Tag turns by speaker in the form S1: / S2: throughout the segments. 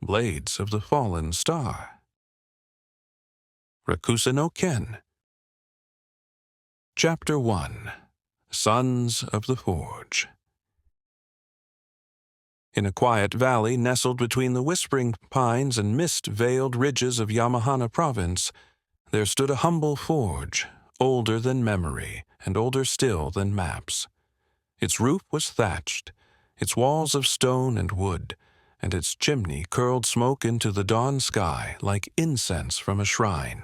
S1: blades of the fallen star. Rakusa no Ken. Chapter 1. Sons of the Forge. In a quiet valley nestled between the whispering pines and mist-veiled ridges of Yamahana province, there stood a humble forge, older than memory and older still than maps. Its roof was thatched, its walls of stone and wood, and its chimney curled smoke into the dawn sky like incense from a shrine.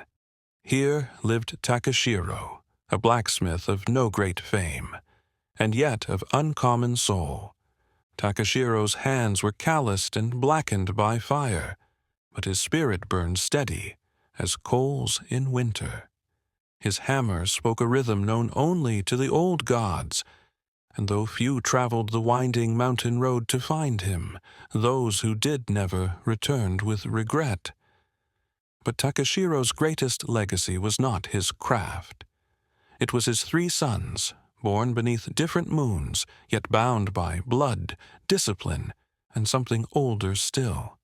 S1: Here lived Takashiro, a blacksmith of no great fame, and yet of uncommon soul. Takashiro's hands were calloused and blackened by fire, but his spirit burned steady as coals in winter. His hammer spoke a rhythm known only to the old gods, and though few traveled the winding mountain road to find him, those who did never returned with regret. But Takashiro's greatest legacy was not his craft. It was his 3 sons, born beneath different moons, yet bound by blood, discipline, and something older still.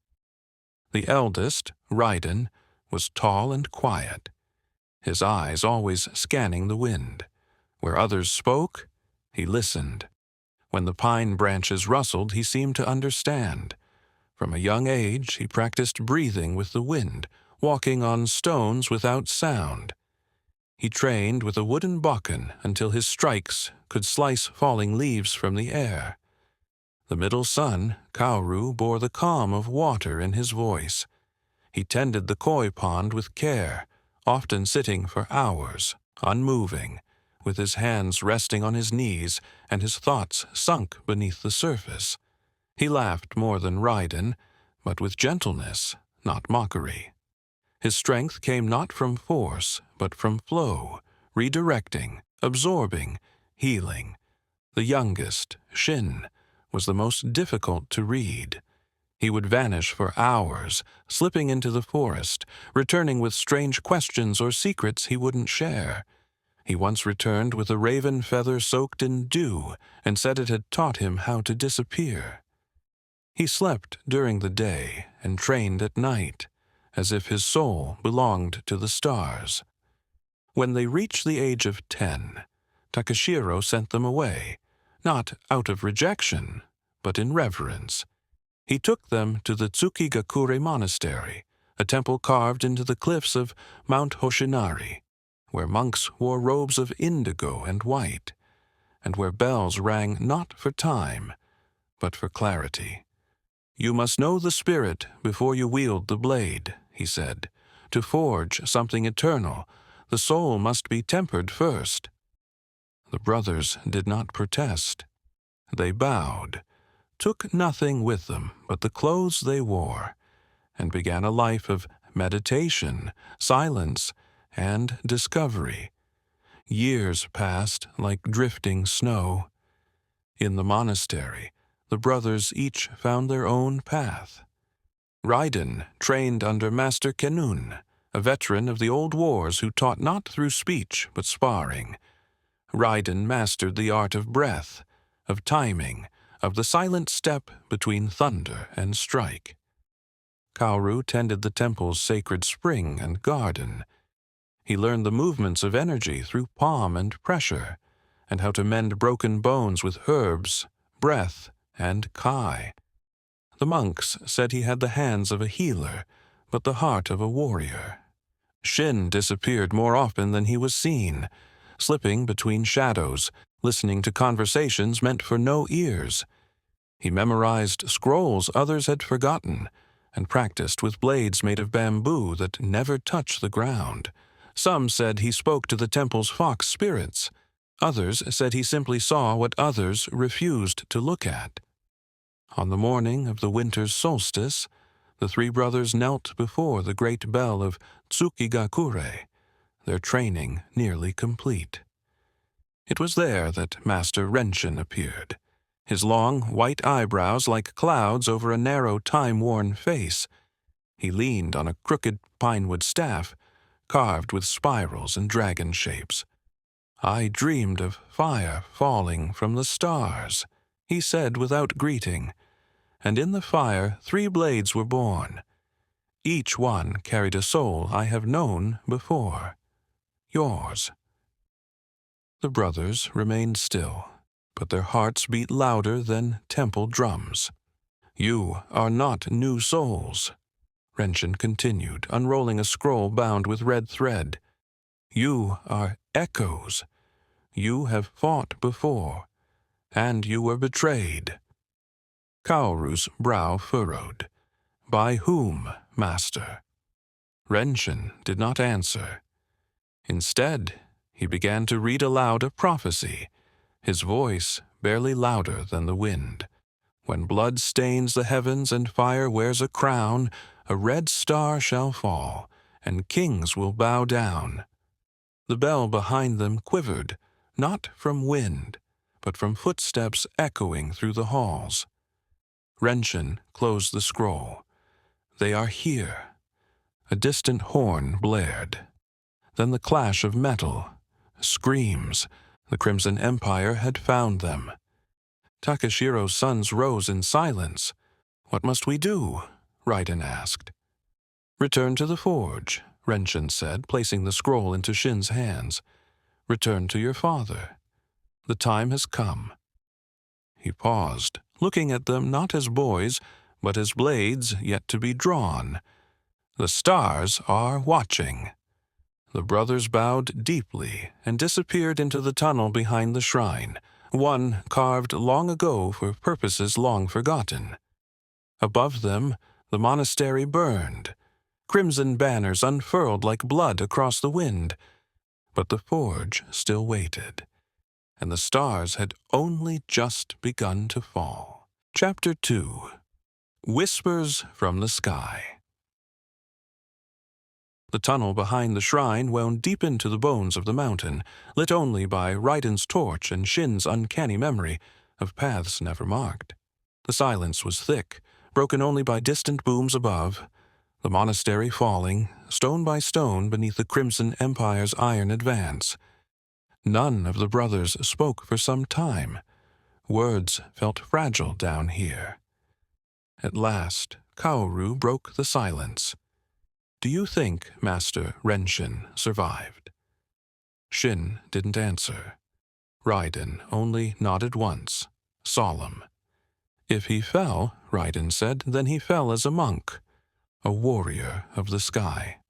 S1: The eldest, Raiden, was tall and quiet, his eyes always scanning the wind. Where others spoke, he listened. When the pine branches rustled, he seemed to understand. From a young age, he practiced breathing with the wind, walking on stones without sound. He trained with a wooden bokken until his strikes could slice falling leaves from the air. The middle son, Kaoru, bore the calm of water in his voice. He tended the koi pond with care, often sitting for hours, unmoving, with his hands resting on his knees and his thoughts sunk beneath the surface. He laughed more than Raiden, but with gentleness, not mockery. His strength came not from force, but from flow, redirecting, absorbing, healing. The youngest, Shin, was the most difficult to read. He would vanish for hours, slipping into the forest, returning with strange questions or secrets he wouldn't share. He once returned with a raven feather soaked in dew and said it had taught him how to disappear. He slept during the day and trained at night, as if his soul belonged to the stars. When they reached the age of 10, Takashiro sent them away, not out of rejection, but in reverence. He took them to the Tsukigakure Monastery, a temple carved into the cliffs of Mount Hoshinari, where monks wore robes of indigo and white, and where bells rang not for time, but for clarity. "You must know the spirit before you wield the blade," he said. "To forge something eternal, the soul must be tempered first." The brothers did not protest. They bowed, took nothing with them but the clothes they wore, and began a life of meditation, silence, and discovery. Years passed like drifting snow. In the monastery, the brothers each found their own path. Raiden trained under Master Kenun, a veteran of the old wars who taught not through speech but sparring. Raiden mastered the art of breath, of timing, of the silent step between thunder and strike. Kaoru tended the temple's sacred spring and garden. He learned the movements of energy through palm and pressure, and how to mend broken bones with herbs, breath, and kai. The monks said he had the hands of a healer, but the heart of a warrior. Shin disappeared more often than he was seen, slipping between shadows, listening to conversations meant for no ears. He memorized scrolls others had forgotten, and practiced with blades made of bamboo that never touched the ground. Some said he spoke to the temple's fox spirits. Others said he simply saw what others refused to look at. On the morning of the winter's solstice, the 3 brothers knelt before the great bell of Tsukigakure, their training nearly complete. It was there that Master Renshin appeared, his long, white eyebrows like clouds over a narrow, time-worn face. He leaned on a crooked pinewood staff, carved with spirals and dragon shapes. "I dreamed of fire falling from the stars," he said without greeting, and in the fire 3 blades were born. Each one carried a soul I have known before. Yours." The brothers remained still, but their hearts beat louder than temple drums. "You are not new souls," Renshin continued, unrolling a scroll bound with red thread. "You are echoes. You have fought before, and you were betrayed." Kaoru's brow furrowed. "By whom, Master?" Renshin did not answer. Instead, he began to read aloud a prophecy, his voice barely louder than the wind. "When blood stains the heavens and fire wears a crown, a red star shall fall, and kings will bow down." The bell behind them quivered, not from wind, but from footsteps echoing through the halls. Renshin closed the scroll. "They are here." A distant horn blared. Then the clash of metal. Screams. The Crimson Empire had found them. Takashiro's sons rose in silence. "What must we do?" Raiden asked. "Return to the forge," Renshin said, placing the scroll into Shin's hands. "Return to your father. The time has come." He paused, looking at them not as boys, but as blades yet to be drawn. "The stars are watching." The brothers bowed deeply and disappeared into the tunnel behind the shrine, one carved long ago for purposes long forgotten. Above them, the monastery burned. Crimson banners unfurled like blood across the wind. But the forge still waited, and the stars had only just begun to fall. Chapter 2. Whispers from the Sky. The tunnel behind the shrine wound deep into the bones of the mountain, lit only by Raiden's torch and Shin's uncanny memory of paths never marked. The silence was thick, broken only by distant booms above, the monastery falling, stone by stone, beneath the Crimson Empire's iron advance. None of the brothers spoke for some time. Words felt fragile down here. At last, Kaoru broke the silence. "Do you think Master Renshin survived?" Shin didn't answer. Raiden only nodded once, solemn. "If he fell," Raiden said, "then he fell as a monk, a warrior of the sky."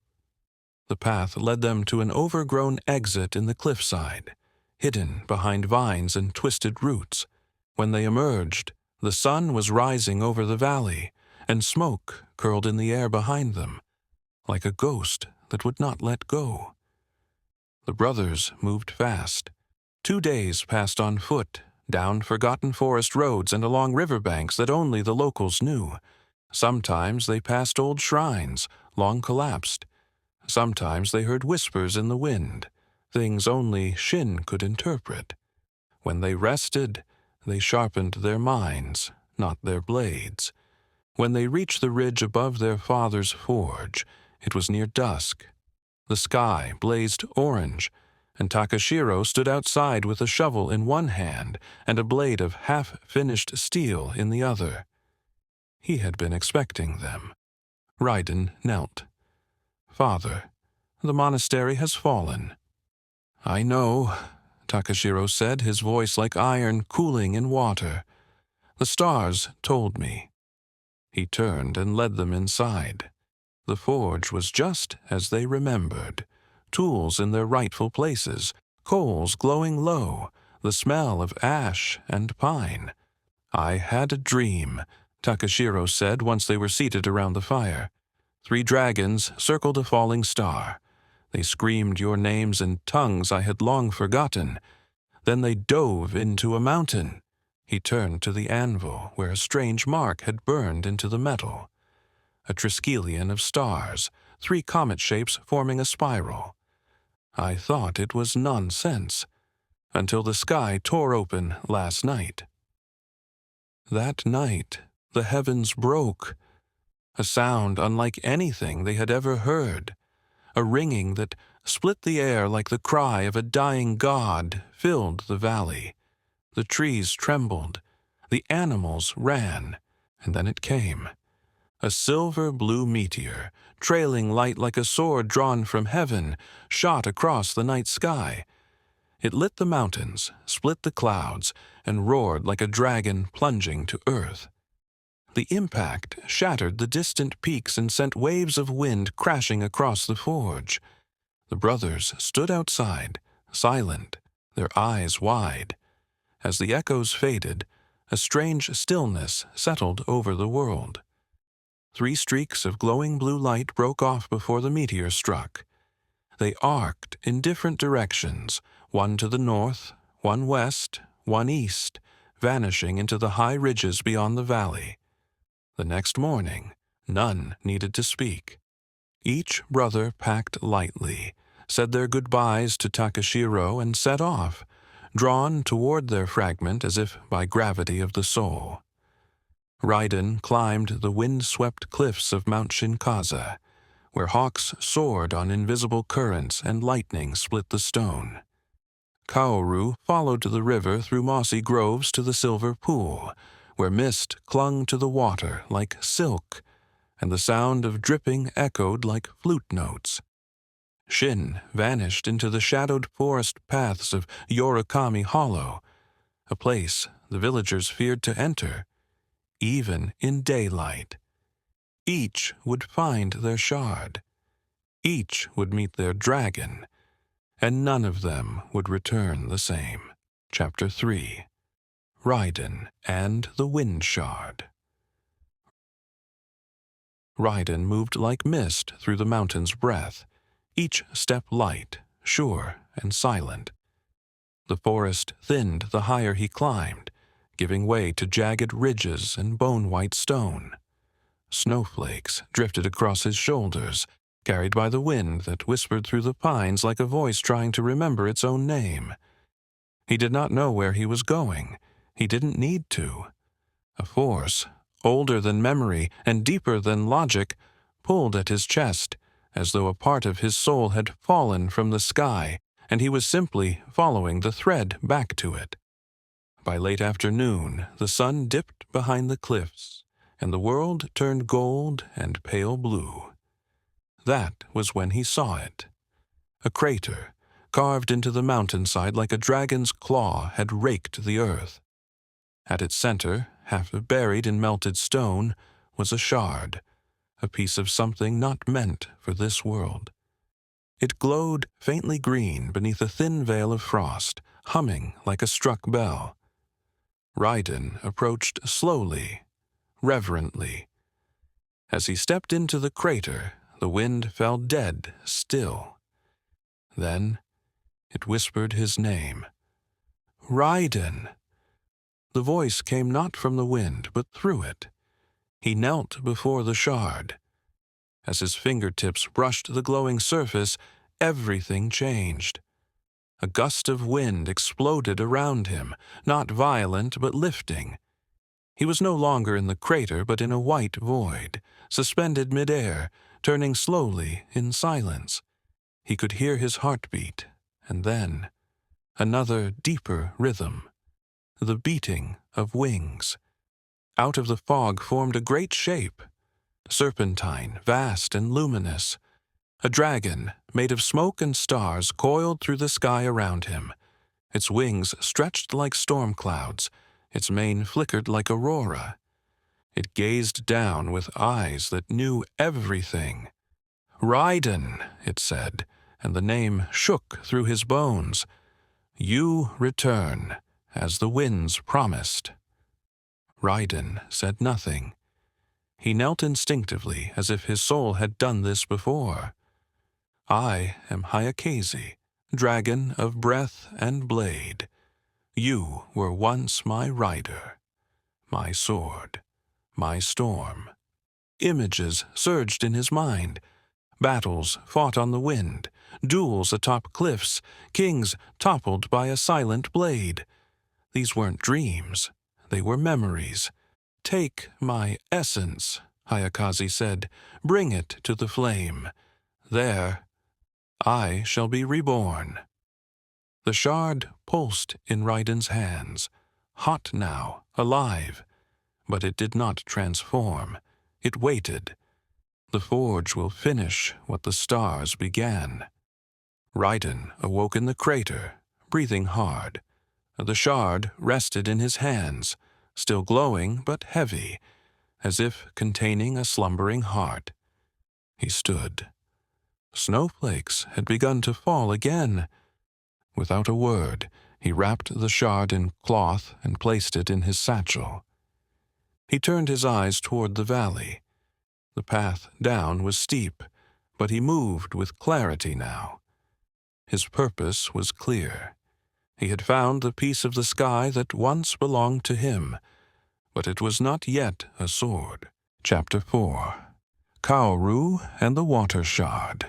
S1: The path led them to an overgrown exit in the cliffside, hidden behind vines and twisted roots. When they emerged, the sun was rising over the valley, and smoke curled in the air behind them, like a ghost that would not let go. The brothers moved fast. 2 days passed on foot, down forgotten forest roads and along riverbanks that only the locals knew. Sometimes they passed old shrines, long collapsed. Sometimes they heard whispers in the wind, things only Shin could interpret. When they rested, they sharpened their minds, not their blades. When they reached the ridge above their father's forge, it was near dusk. The sky blazed orange, and Takashiro stood outside with a shovel in one hand and a blade of half-finished steel in the other. He had been expecting them. Raiden knelt. "Father, the monastery has fallen." "I know," Takashiro said, his voice like iron cooling in water. "The stars told me." He turned and led them inside. The forge was just as they remembered, tools in their rightful places, coals glowing low, the smell of ash and pine. "I had a dream," Takashiro said once they were seated around the fire. 3 dragons circled a falling star. They screamed your names in tongues I had long forgotten. Then they dove into a mountain. He turned to the anvil, where a strange mark had burned into the metal. A triskelion of stars, 3 comet shapes forming a spiral. I thought it was nonsense, until the sky tore open last night. That night, the heavens broke. A sound unlike anything they had ever heard. A ringing that split the air like the cry of a dying god filled the valley. The trees trembled. The animals ran. And then it came. A silver-blue meteor, trailing light like a sword drawn from heaven, shot across the night sky. It lit the mountains, split the clouds, and roared like a dragon plunging to earth. The impact shattered the distant peaks and sent waves of wind crashing across the forge. The brothers stood outside, silent, their eyes wide. As the echoes faded, a strange stillness settled over the world. 3 streaks of glowing blue light broke off before the meteor struck. They arced in different directions, one to the north, one west, one east, vanishing into the high ridges beyond the valley. The next morning, none needed to speak. Each brother packed lightly, said their goodbyes to Takashiro, and set off, drawn toward their fragment as if by gravity of the soul. Raiden climbed the wind-swept cliffs of Mount Shinkaza, where hawks soared on invisible currents and lightning split the stone. Kaoru followed the river through mossy groves to the silver pool, where mist clung to the water like silk, and the sound of dripping echoed like flute notes. Shin vanished into the shadowed forest paths of Yorikami Hollow, a place the villagers feared to enter, even in daylight. Each would find their shard. Each would meet their dragon, and none of them would return the same. Chapter 3. Raiden and the Wind Shard. Raiden moved like mist through the mountain's breath, each step light, sure, and silent. The forest thinned the higher he climbed, giving way to jagged ridges and bone-white stone. Snowflakes drifted across his shoulders, carried by the wind that whispered through the pines like a voice trying to remember its own name. He did not know where he was going. He didn't need to. A force, older than memory and deeper than logic, pulled at his chest, as though a part of his soul had fallen from the sky, and he was simply following the thread back to it. By late afternoon, the sun dipped behind the cliffs, and the world turned gold and pale blue. That was when he saw it. A crater, carved into the mountainside like a dragon's claw, had raked the earth. At its center, half buried in melted stone, was a shard, a piece of something not meant for this world. It glowed faintly green beneath a thin veil of frost, humming like a struck bell. Raiden approached slowly, reverently. As he stepped into the crater, the wind fell dead still. Then it whispered his name. Raiden! The voice came not from the wind, but through it. He knelt before the shard. As his fingertips brushed the glowing surface, everything changed. A gust of wind exploded around him, not violent but lifting. He was no longer in the crater but in a white void, suspended midair, turning slowly in silence. He could hear his heartbeat, and then another deeper rhythm, the beating of wings. Out of the fog formed a great shape, serpentine, vast and luminous. A dragon, made of smoke and stars, coiled through the sky around him. Its wings stretched like storm clouds, its mane flickered like aurora. It gazed down with eyes that knew everything. Raiden, it said, and the name shook through his bones. You return, as the winds promised. Raiden said nothing. He knelt instinctively, as if his soul had done this before. I am Hayakaze, dragon of breath and blade. You were once my rider, my sword, my storm. Images surged in his mind. Battles fought on the wind, duels atop cliffs, kings toppled by a silent blade. These weren't dreams, they were memories. Take my essence, Hayakaze said. Bring it to the flame. There, I shall be reborn. The shard pulsed in Raiden's hands, hot now, alive. But it did not transform. It waited. The forge will finish what the stars began. Raiden awoke in the crater, breathing hard. The shard rested in his hands, still glowing but heavy, as if containing a slumbering heart. He stood. Snowflakes had begun to fall again. Without a word, he wrapped the shard in cloth and placed it in his satchel. He turned his eyes toward the valley. The path down was steep, but he moved with clarity now. His purpose was clear. He had found the piece of the sky that once belonged to him, but it was not yet a sword. Chapter 4. Kaoru and the Water Shard.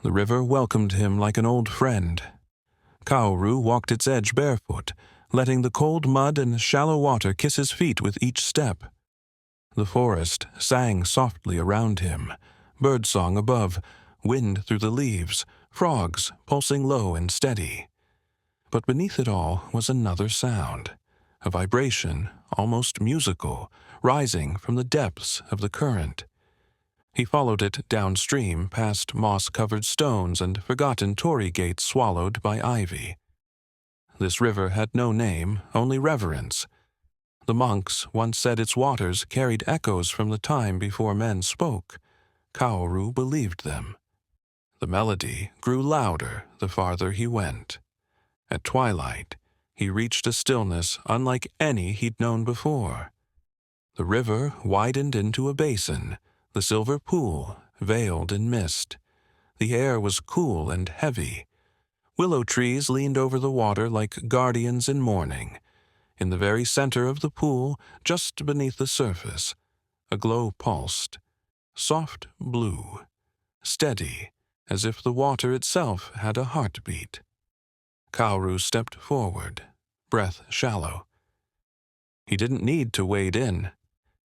S1: The river welcomed him like an old friend. Kaoru walked its edge barefoot, letting the cold mud and shallow water kiss his feet with each step. The forest sang softly around him, birdsong above, wind through the leaves, frogs pulsing low and steady. But beneath it all was another sound, a vibration almost musical, rising from the depths of the current. He followed it downstream past moss-covered stones and forgotten torii gates swallowed by ivy. This river had no name, only reverence. The monks once said its waters carried echoes from the time before men spoke. Kaoru believed them. The melody grew louder the farther he went. At twilight, he reached a stillness unlike any he'd known before. The river widened into a basin, the silver pool veiled in mist. The air was cool and heavy. Willow trees leaned over the water like guardians in mourning. In the very center of the pool, just beneath the surface, a glow pulsed, soft blue, steady, as if the water itself had a heartbeat. Kaoru stepped forward, breath shallow. He didn't need to wade in.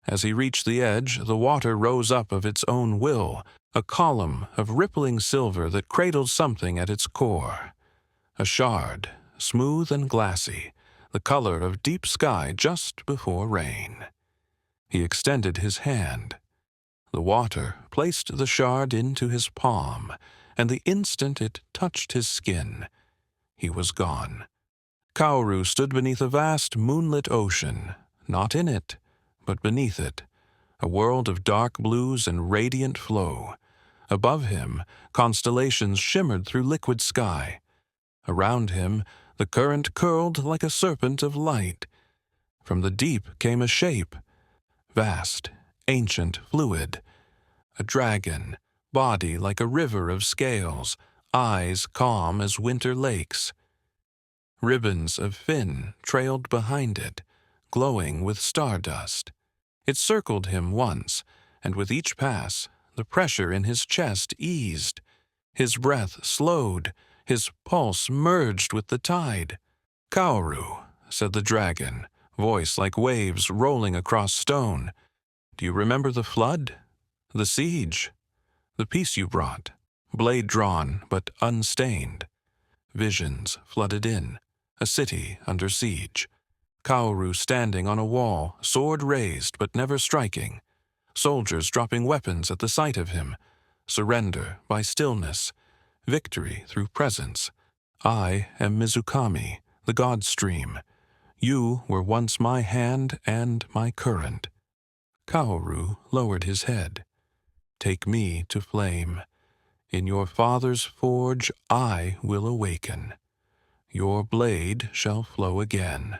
S1: As he reached the edge, the water rose up of its own will, a column of rippling silver that cradled something at its core. A shard, smooth and glassy, the color of deep sky just before rain. He extended his hand. The water placed the shard into his palm, and the instant it touched his skin, he was gone. Kaoru stood beneath a vast moonlit ocean, not in it, but beneath it, a world of dark blues and radiant flow. Above him, constellations shimmered through liquid sky. Around him, the current curled like a serpent of light. From the deep came a shape, vast, ancient, fluid. A dragon, body like a river of scales, eyes calm as winter lakes. Ribbons of fin trailed behind it, glowing with stardust. It circled him once, and with each pass, the pressure in his chest eased. His breath slowed, his pulse merged with the tide. "Kaoru," said the dragon, voice like waves rolling across stone. "Do you remember the flood? The siege? The peace you brought, blade drawn but unstained." Visions flooded in, a city under siege. Kaoru standing on a wall, sword raised but never striking. Soldiers dropping weapons at the sight of him. Surrender by stillness. Victory through presence. I am Mizukami, the god stream. You were once my hand and my current. Kaoru lowered his head. Take me to flame. In your father's forge I will awaken. Your blade shall flow again.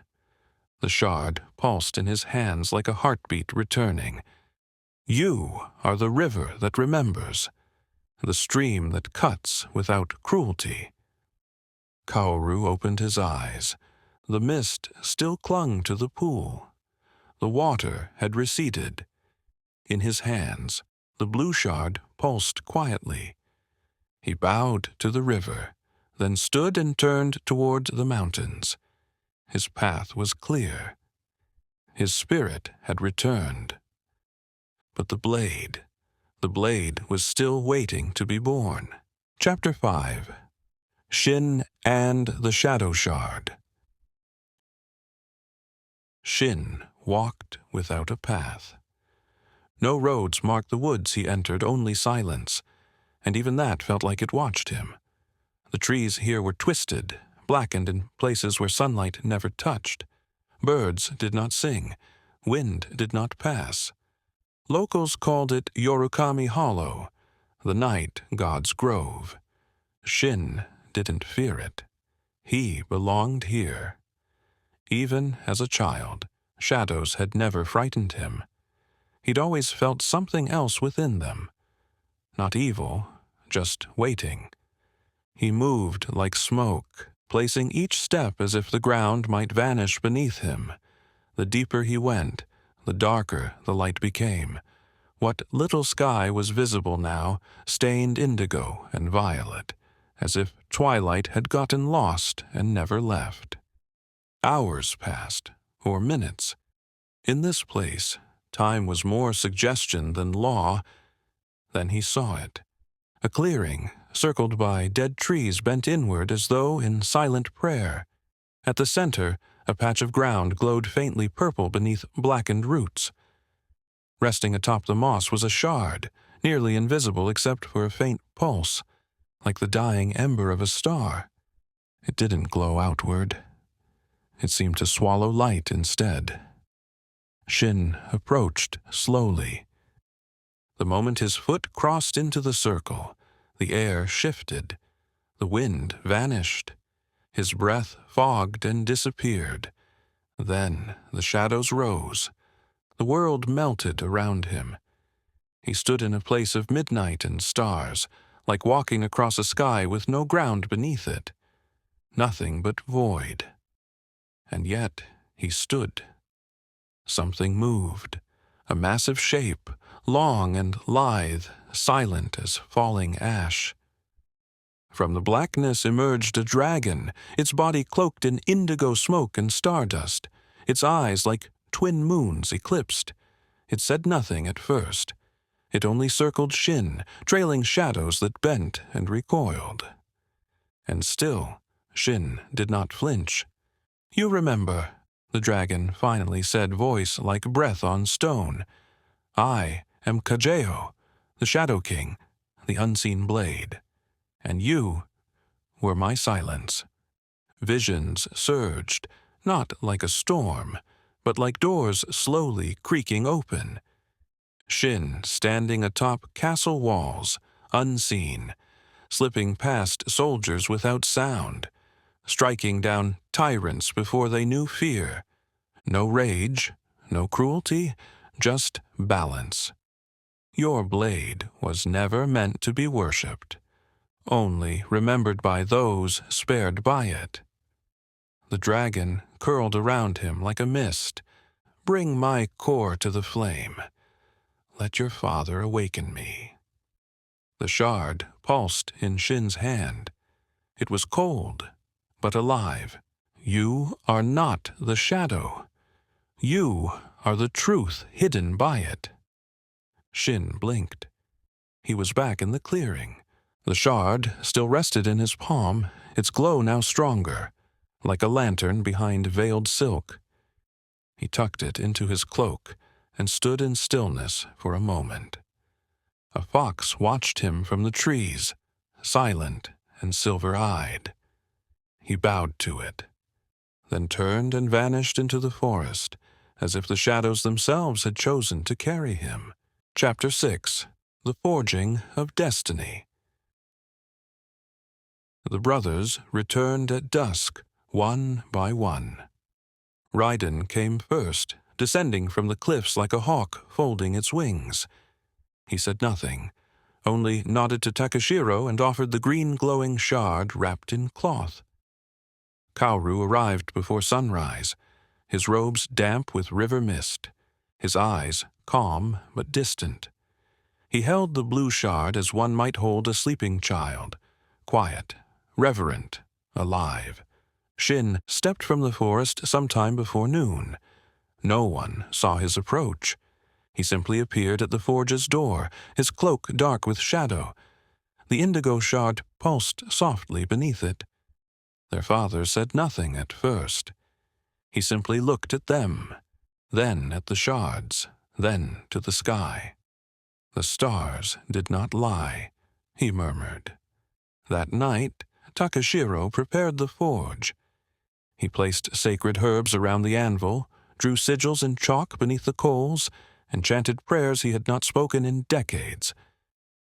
S1: The shard pulsed in his hands like a heartbeat returning. You are the river that remembers, the stream that cuts without cruelty. Kaoru opened his eyes. The mist still clung to the pool. The water had receded. In his hands, the blue shard pulsed quietly. He bowed to the river, then stood and turned toward the mountains. His path was clear. His spirit had returned. But the blade was still waiting to be born. Chapter 5. Shin and the Shadow Shard. Shin walked without a path. No roads marked the woods he entered, only silence, and even that felt like it watched him. The trees here were twisted, blackened in places where sunlight never touched. Birds did not sing. Wind did not pass. Locals called it Yorukami Hollow, the night god's grove. Shin didn't fear it. He belonged here. Even as a child, shadows had never frightened him. He'd always felt something else within them. Not evil, just waiting. He moved like smoke, placing each step as if the ground might vanish beneath him. The deeper he went, the darker the light became. What little sky was visible now stained indigo and violet, as if twilight had gotten lost and never left. Hours passed, or minutes. In this place, time was more suggestion than law. Then he saw it. A clearing, circled by dead trees bent inward as though in silent prayer. At the center, a patch of ground glowed faintly purple beneath blackened roots. Resting atop the moss was a shard, nearly invisible except for a faint pulse, like the dying ember of a star. It didn't glow outward. It seemed to swallow light instead. Shin approached slowly. The moment his foot crossed into the circle, the air shifted. The wind vanished. His breath fogged and disappeared. Then the shadows rose. The world melted around him. He stood in a place of midnight and stars, like walking across a sky with no ground beneath it. Nothing but void. And yet he stood. Something moved. A massive shape, long and lithe, silent as falling ash. From the blackness emerged a dragon, its body cloaked in indigo smoke and stardust, its eyes like twin moons eclipsed. It said nothing at first. It only circled Shin, trailing shadows that bent and recoiled. And still, Shin did not flinch. "You remember," the dragon finally said, voice like breath on stone. "I am Kajeo, the Shadow King, the unseen blade. And you were my silence." Visions surged, not like a storm, but like doors slowly creaking open. Shin standing atop castle walls, unseen, slipping past soldiers without sound, striking down tyrants before they knew fear. No rage, no cruelty, just balance. Your blade was never meant to be worshipped, only remembered by those spared by it. The dragon curled around him like a mist. "Bring my core to the flame. Let your father awaken me." The shard pulsed in Shin's hand. It was cold, but alive. "You are not the shadow. You are the truth hidden by it." Shin blinked. He was back in the clearing. The shard still rested in his palm, its glow now stronger, like a lantern behind veiled silk. He tucked it into his cloak and stood in stillness for a moment. A fox watched him from the trees, silent and silver-eyed. He bowed to it, then turned and vanished into the forest, as if the shadows themselves had chosen to carry him. Chapter 6. The Forging of Destiny. The brothers returned at dusk, one by one. Raiden came first, descending from the cliffs like a hawk folding its wings. He said nothing, only nodded to Takashiro and offered the green glowing shard wrapped in cloth. Kaoru arrived before sunrise, his robes damp with river mist, his eyes calm but distant. He held the blue shard as one might hold a sleeping child, quiet, reverent, alive. Shin stepped from the forest sometime before noon. No one saw his approach. He simply appeared at the forge's door, his cloak dark with shadow. The indigo shard pulsed softly beneath it. Their father said nothing at first. He simply looked at them, then at the shards, then to the sky. The stars did not lie, he murmured. That night, Takashiro prepared the forge. He placed sacred herbs around the anvil, drew sigils in chalk beneath the coals, and chanted prayers he had not spoken in decades.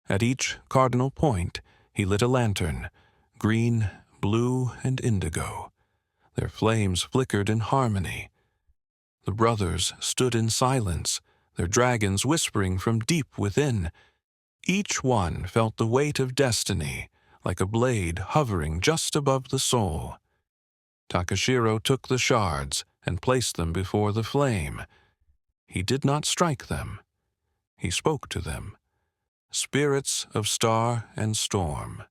S1: At each cardinal point, he lit a lantern, green, blue, and indigo. Their flames flickered in harmony. The brothers stood in silence, their dragons whispering from deep within. Each one felt the weight of destiny, like a blade hovering just above the soul. Takashiro took the shards and placed them before the flame. He did not strike them. He spoke to them. Spirits of star and storm,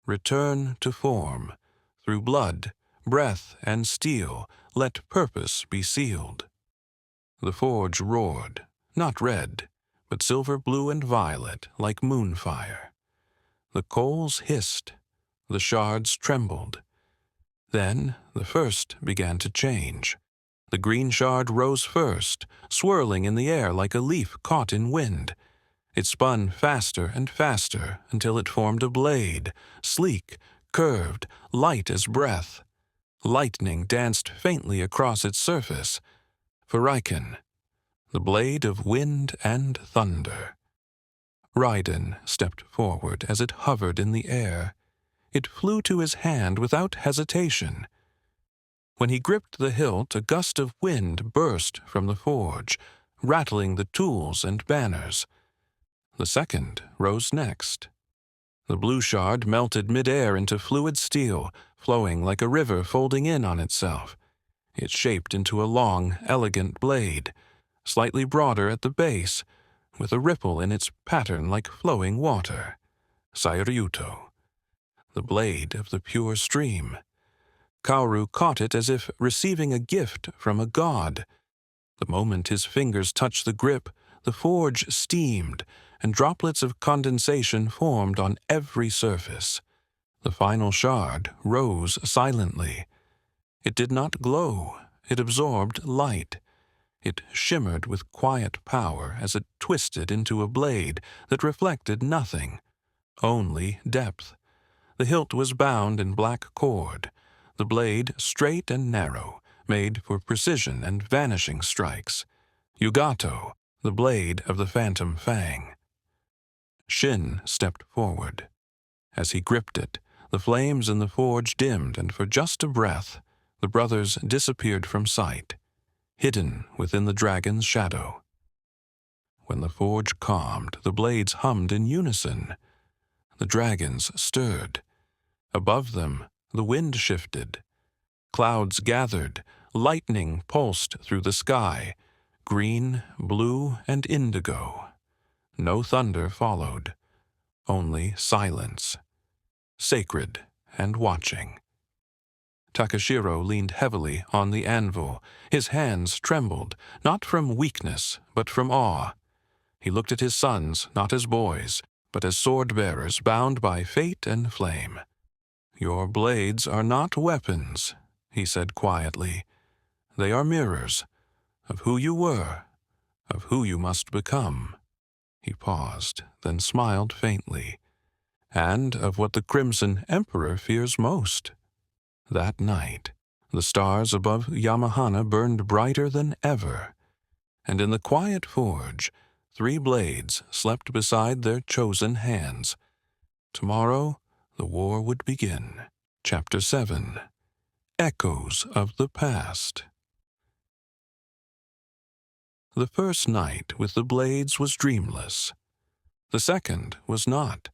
S1: return to form. Through blood, breath, and steel, let purpose be sealed. The forge roared, not red, but silver blue and violet, like moonfire. The coals hissed, the shards trembled. Then the first began to change. The green shard rose first, swirling in the air like a leaf caught in wind. It spun faster and faster until it formed a blade, sleek, curved, light as breath. Lightning danced faintly across its surface. Furriken, the blade of wind and thunder. Raiden stepped forward as it hovered in the air. It flew to his hand without hesitation. When he gripped the hilt, a gust of wind burst from the forge, rattling the tools and banners. The second rose next. The blue shard melted mid-air into fluid steel, flowing like a river folding in on itself. It shaped into a long, elegant blade, slightly broader at the base, with a ripple in its pattern like flowing water. Sairyuto, the blade of the pure stream. Kaoru caught it as if receiving a gift from a god. The moment his fingers touched the grip, the forge steamed, and droplets of condensation formed on every surface. The final shard rose silently. It did not glow, it absorbed light. It shimmered with quiet power as it twisted into a blade that reflected nothing, only depth. The hilt was bound in black cord, the blade straight and narrow, made for precision and vanishing strikes. Yugato, the blade of the phantom fang. Shin stepped forward. As he gripped it, the flames in the forge dimmed, and for just a breath, the brothers disappeared from sight, hidden within the dragon's shadow. When the forge calmed, the blades hummed in unison. The dragons stirred. Above them, the wind shifted. Clouds gathered, lightning pulsed through the sky, green, blue, and indigo. No thunder followed, only silence, sacred and watching. Takashiro leaned heavily on the anvil. His hands trembled, not from weakness, but from awe. He looked at his sons, not as boys, but as sword-bearers bound by fate and flame. "Your blades are not weapons," he said quietly. "They are mirrors of who you were, of who you must become." He paused, then smiled faintly. "And of what the Crimson Emperor fears most." That night, the stars above Yamahana burned brighter than ever, and in the quiet forge, 3 blades slept beside their chosen hands. Tomorrow, the war would begin. Chapter 7. Echoes of the Past. The first night with the blades was dreamless. The second was not.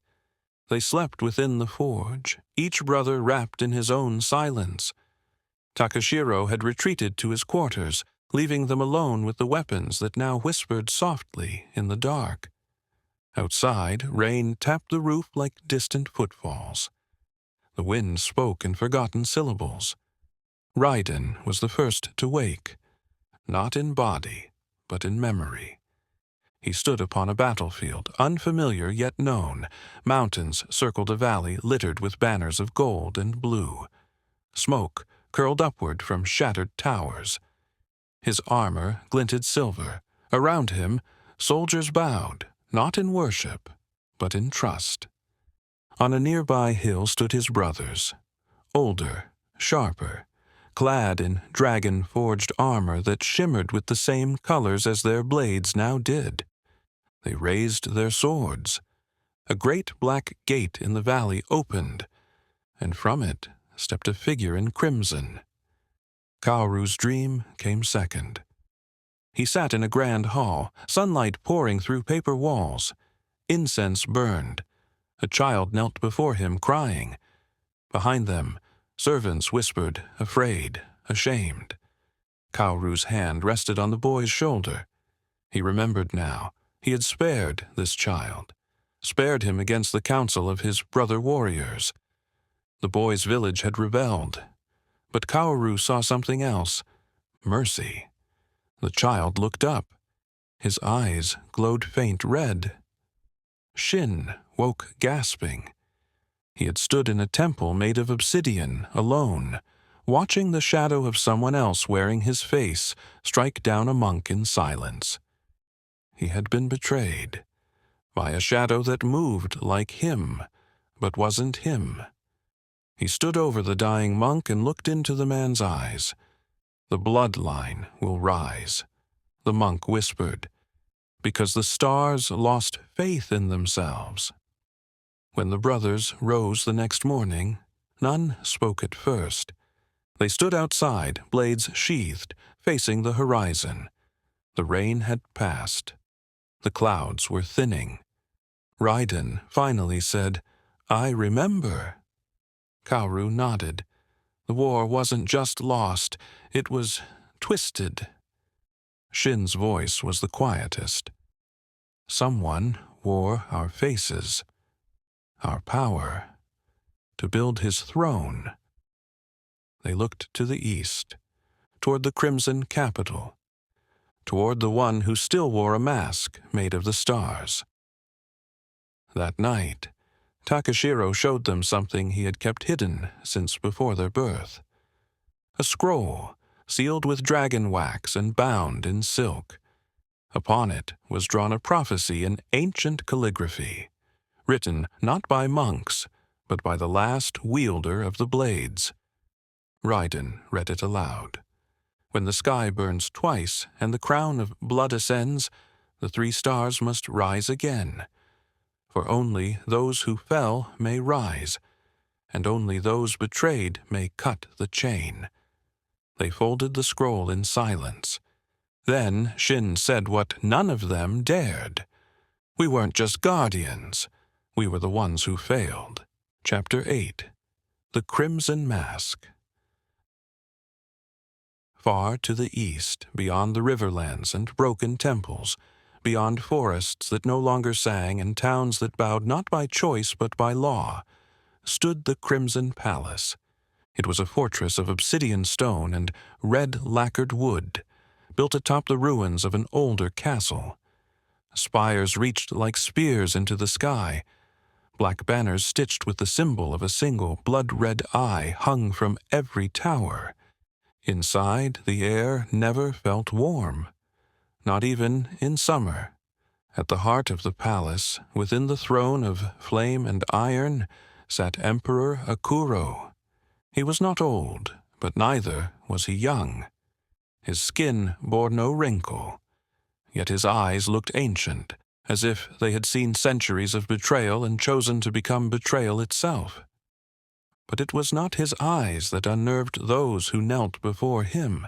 S1: They slept within the forge, each brother wrapped in his own silence. Takashiro had retreated to his quarters, leaving them alone with the weapons that now whispered softly in the dark. Outside, rain tapped the roof like distant footfalls. The wind spoke in forgotten syllables. Raiden was the first to wake, not in body, but in memory. He stood upon a battlefield, unfamiliar yet known. Mountains circled a valley littered with banners of gold and blue. Smoke curled upward from shattered towers. His armor glinted silver. Around him, soldiers bowed, not in worship, but in trust. On a nearby hill stood his brothers, older, sharper, clad in dragon-forged armor that shimmered with the same colors as their blades now did. They raised their swords. A great black gate in the valley opened, and from it stepped a figure in crimson. Kaoru's dream came second. He sat in a grand hall, sunlight pouring through paper walls. Incense burned. A child knelt before him, crying. Behind them, servants whispered, afraid, ashamed. Kaoru's hand rested on the boy's shoulder. He remembered now. He had spared this child, spared him against the counsel of his brother warriors. The boy's village had rebelled, but Kaoru saw something else, mercy. The child looked up. His eyes glowed faint red. Shin woke gasping. He had stood in a temple made of obsidian, alone, watching the shadow of someone else wearing his face strike down a monk in silence. He had been betrayed by a shadow that moved like him, but wasn't him. He stood over the dying monk and looked into the man's eyes. The bloodline will rise, the monk whispered, because the stars lost faith in themselves. When the brothers rose the next morning, none spoke at first. They stood outside, blades sheathed, facing the horizon. The rain had passed. The clouds were thinning. Raiden finally said, "I remember." Kaoru nodded. The war wasn't just lost, it was twisted. Shin's voice was the quietest. Someone wore our faces, our power, to build his throne. They looked to the east, toward the crimson capital, toward the one who still wore a mask made of the stars. That night, Takashiro showed them something he had kept hidden since before their birth. A scroll, sealed with dragon wax and bound in silk. Upon it was drawn a prophecy in ancient calligraphy, written not by monks, but by the last wielder of the blades. Raiden read it aloud. When the sky burns twice and the crown of blood ascends, the 3 stars must rise again. For only those who fell may rise, and only those betrayed may cut the chain. They folded the scroll in silence. Then Shin said what none of them dared. We weren't just guardians. We were the ones who failed. Chapter 8. The Crimson Mask. Far to the east, beyond the riverlands and broken temples, beyond forests that no longer sang and towns that bowed not by choice but by law, stood the Crimson Palace. It was a fortress of obsidian stone and red lacquered wood, built atop the ruins of an older castle. Spires reached like spears into the sky. Black banners stitched with the symbol of a single blood-red eye hung from every tower. Inside, the air never felt warm, not even in summer. At the heart of the palace, within the throne of flame and iron, sat Emperor Akuro. He was not old, but neither was he young. His skin bore no wrinkle, yet his eyes looked ancient, as if they had seen centuries of betrayal and chosen to become betrayal itself. But it was not his eyes that unnerved those who knelt before him.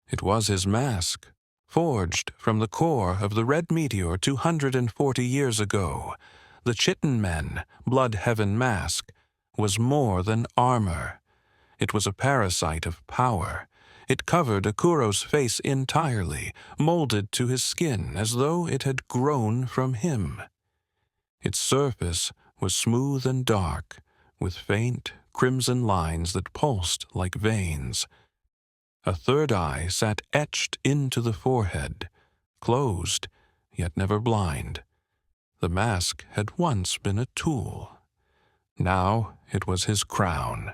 S1: It was his mask, forged from the core of the red meteor 240 years ago. The Chitin Men, Blood Heaven mask, was more than armor. It was a parasite of power. It covered Akuro's face entirely, molded to his skin as though it had grown from him. Its surface was smooth and dark, with faint crimson lines that pulsed like veins. A third eye sat etched into the forehead, closed, yet never blind. The mask had once been a tool. Now it was his crown,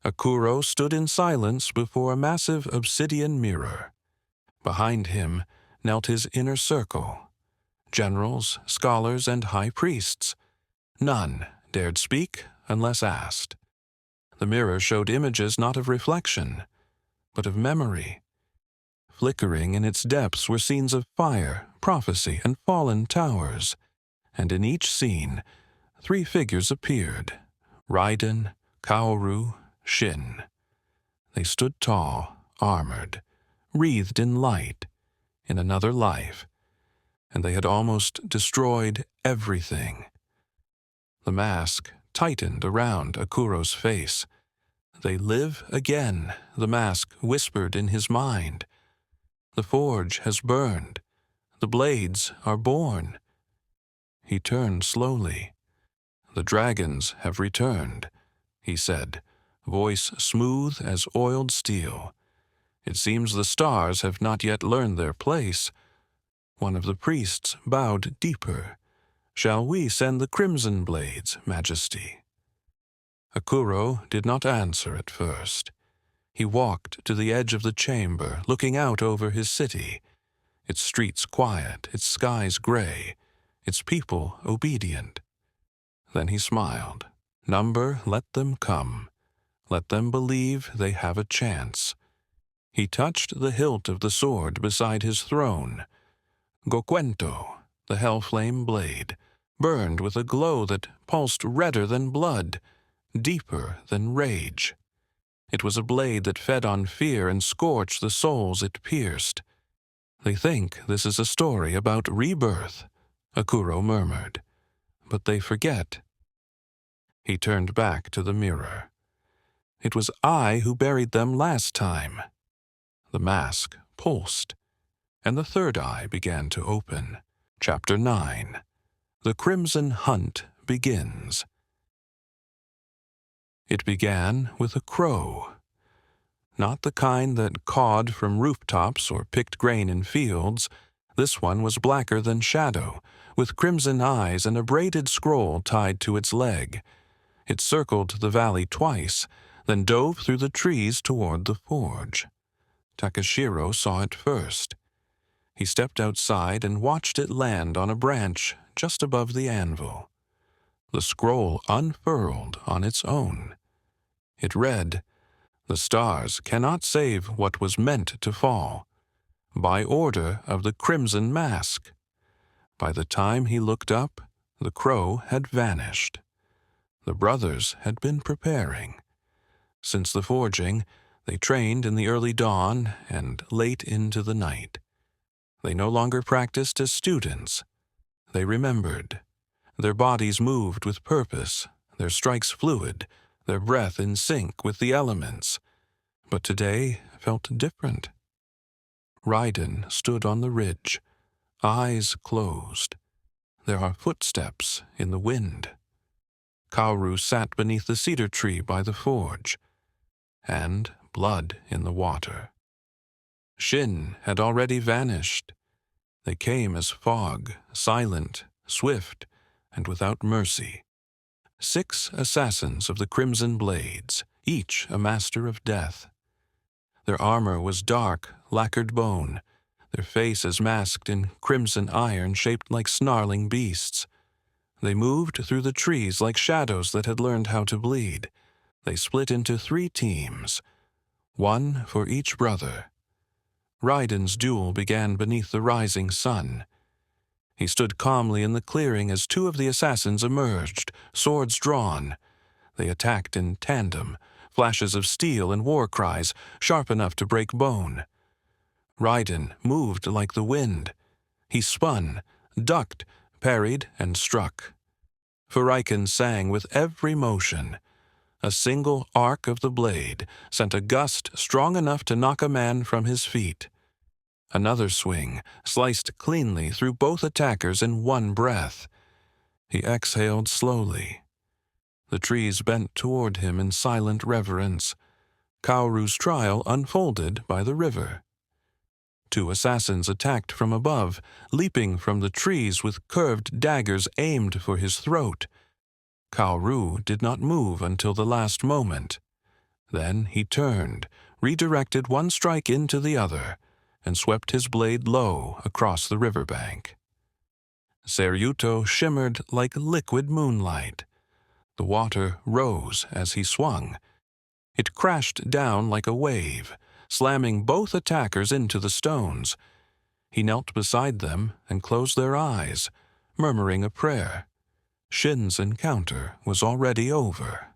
S1: Akuro stood in silence before a massive obsidian mirror. Behind him knelt his inner circle, generals, scholars, and high priests. None dared speak unless asked. The mirror showed images not of reflection, but of memory. Flickering in its depths were scenes of fire, prophecy, and fallen towers, and in each scene 3 figures appeared: Raiden, Kaoru, Shin. They stood tall, armored, wreathed in light, in another life, and they had almost destroyed everything. The mask tightened around Akuro's face. "They live again," the mask whispered in his mind. "The forge has burned. The blades are born." He turned slowly. "The dragons have returned," he said, voice smooth as oiled steel. "It seems the stars have not yet learned their place." One of the priests bowed deeper. "Shall we send the crimson blades, Majesty?" Akuro did not answer at first. He walked to the edge of the chamber, looking out over his city, its streets quiet, its skies gray, its people obedient. Then he smiled. "Number, let them come. Let them believe they have a chance." He touched the hilt of the sword beside his throne. Gokwento, the hellflame blade, burned with a glow that pulsed redder than blood, deeper than rage. It was a blade that fed on fear and scorched the souls it pierced. "They think this is a story about rebirth," Akuro murmured. "But they forget." He turned back to the mirror. "It was I who buried them last time." The mask pulsed, and the third eye began to open. Chapter 9. The Crimson Hunt Begins. It began with a crow. Not the kind that cawed from rooftops or picked grain in fields. This one was blacker than shadow, with crimson eyes and a braided scroll tied to its leg. It circled the valley twice, then dove through the trees toward the forge. Takashiro saw it first. He stepped outside and watched it land on a branch just above the anvil. The scroll unfurled on its own. It read, "The stars cannot save what was meant to fall. By order of the Crimson Mask." By the time he looked up, the crow had vanished. The brothers had been preparing. Since the forging, they trained in the early dawn and late into the night. They no longer practiced as students. They remembered. Their bodies moved with purpose, their strikes fluid, their breath in sync with the elements. But today felt different. Raiden stood on the ridge, eyes closed. There are footsteps in the wind. Kaoru sat beneath the cedar tree by the forge, and blood in the water. Shin had already vanished. They came as fog, silent, swift, and without mercy. 6 assassins of the Crimson Blades, each a master of death. Their armor was dark, lacquered bone, their faces masked in crimson iron shaped like snarling beasts. They moved through the trees like shadows that had learned how to bleed. They split into 3 teams, 1 for each brother. Raiden's duel began beneath the rising sun. He stood calmly in the clearing as 2 of the assassins emerged, swords drawn. They attacked in tandem, flashes of steel and war cries, sharp enough to break bone. Raiden moved like the wind. He spun, ducked, parried, and struck. Furaiken sang with every motion. A single arc of the blade sent a gust strong enough to knock a man from his feet. Another swing sliced cleanly through both attackers in one breath. He exhaled slowly. The trees bent toward him in silent reverence. Kaoru's trial unfolded by the river. 2 assassins attacked from above, leaping from the trees with curved daggers aimed for his throat. Kaoru did not move until the last moment. Then he turned, redirected one strike into the other, and swept his blade low across the riverbank. Seryuto shimmered like liquid moonlight. The water rose as he swung. It crashed down like a wave, slamming both attackers into the stones. He knelt beside them and closed their eyes, murmuring a prayer. Shin's encounter was already over.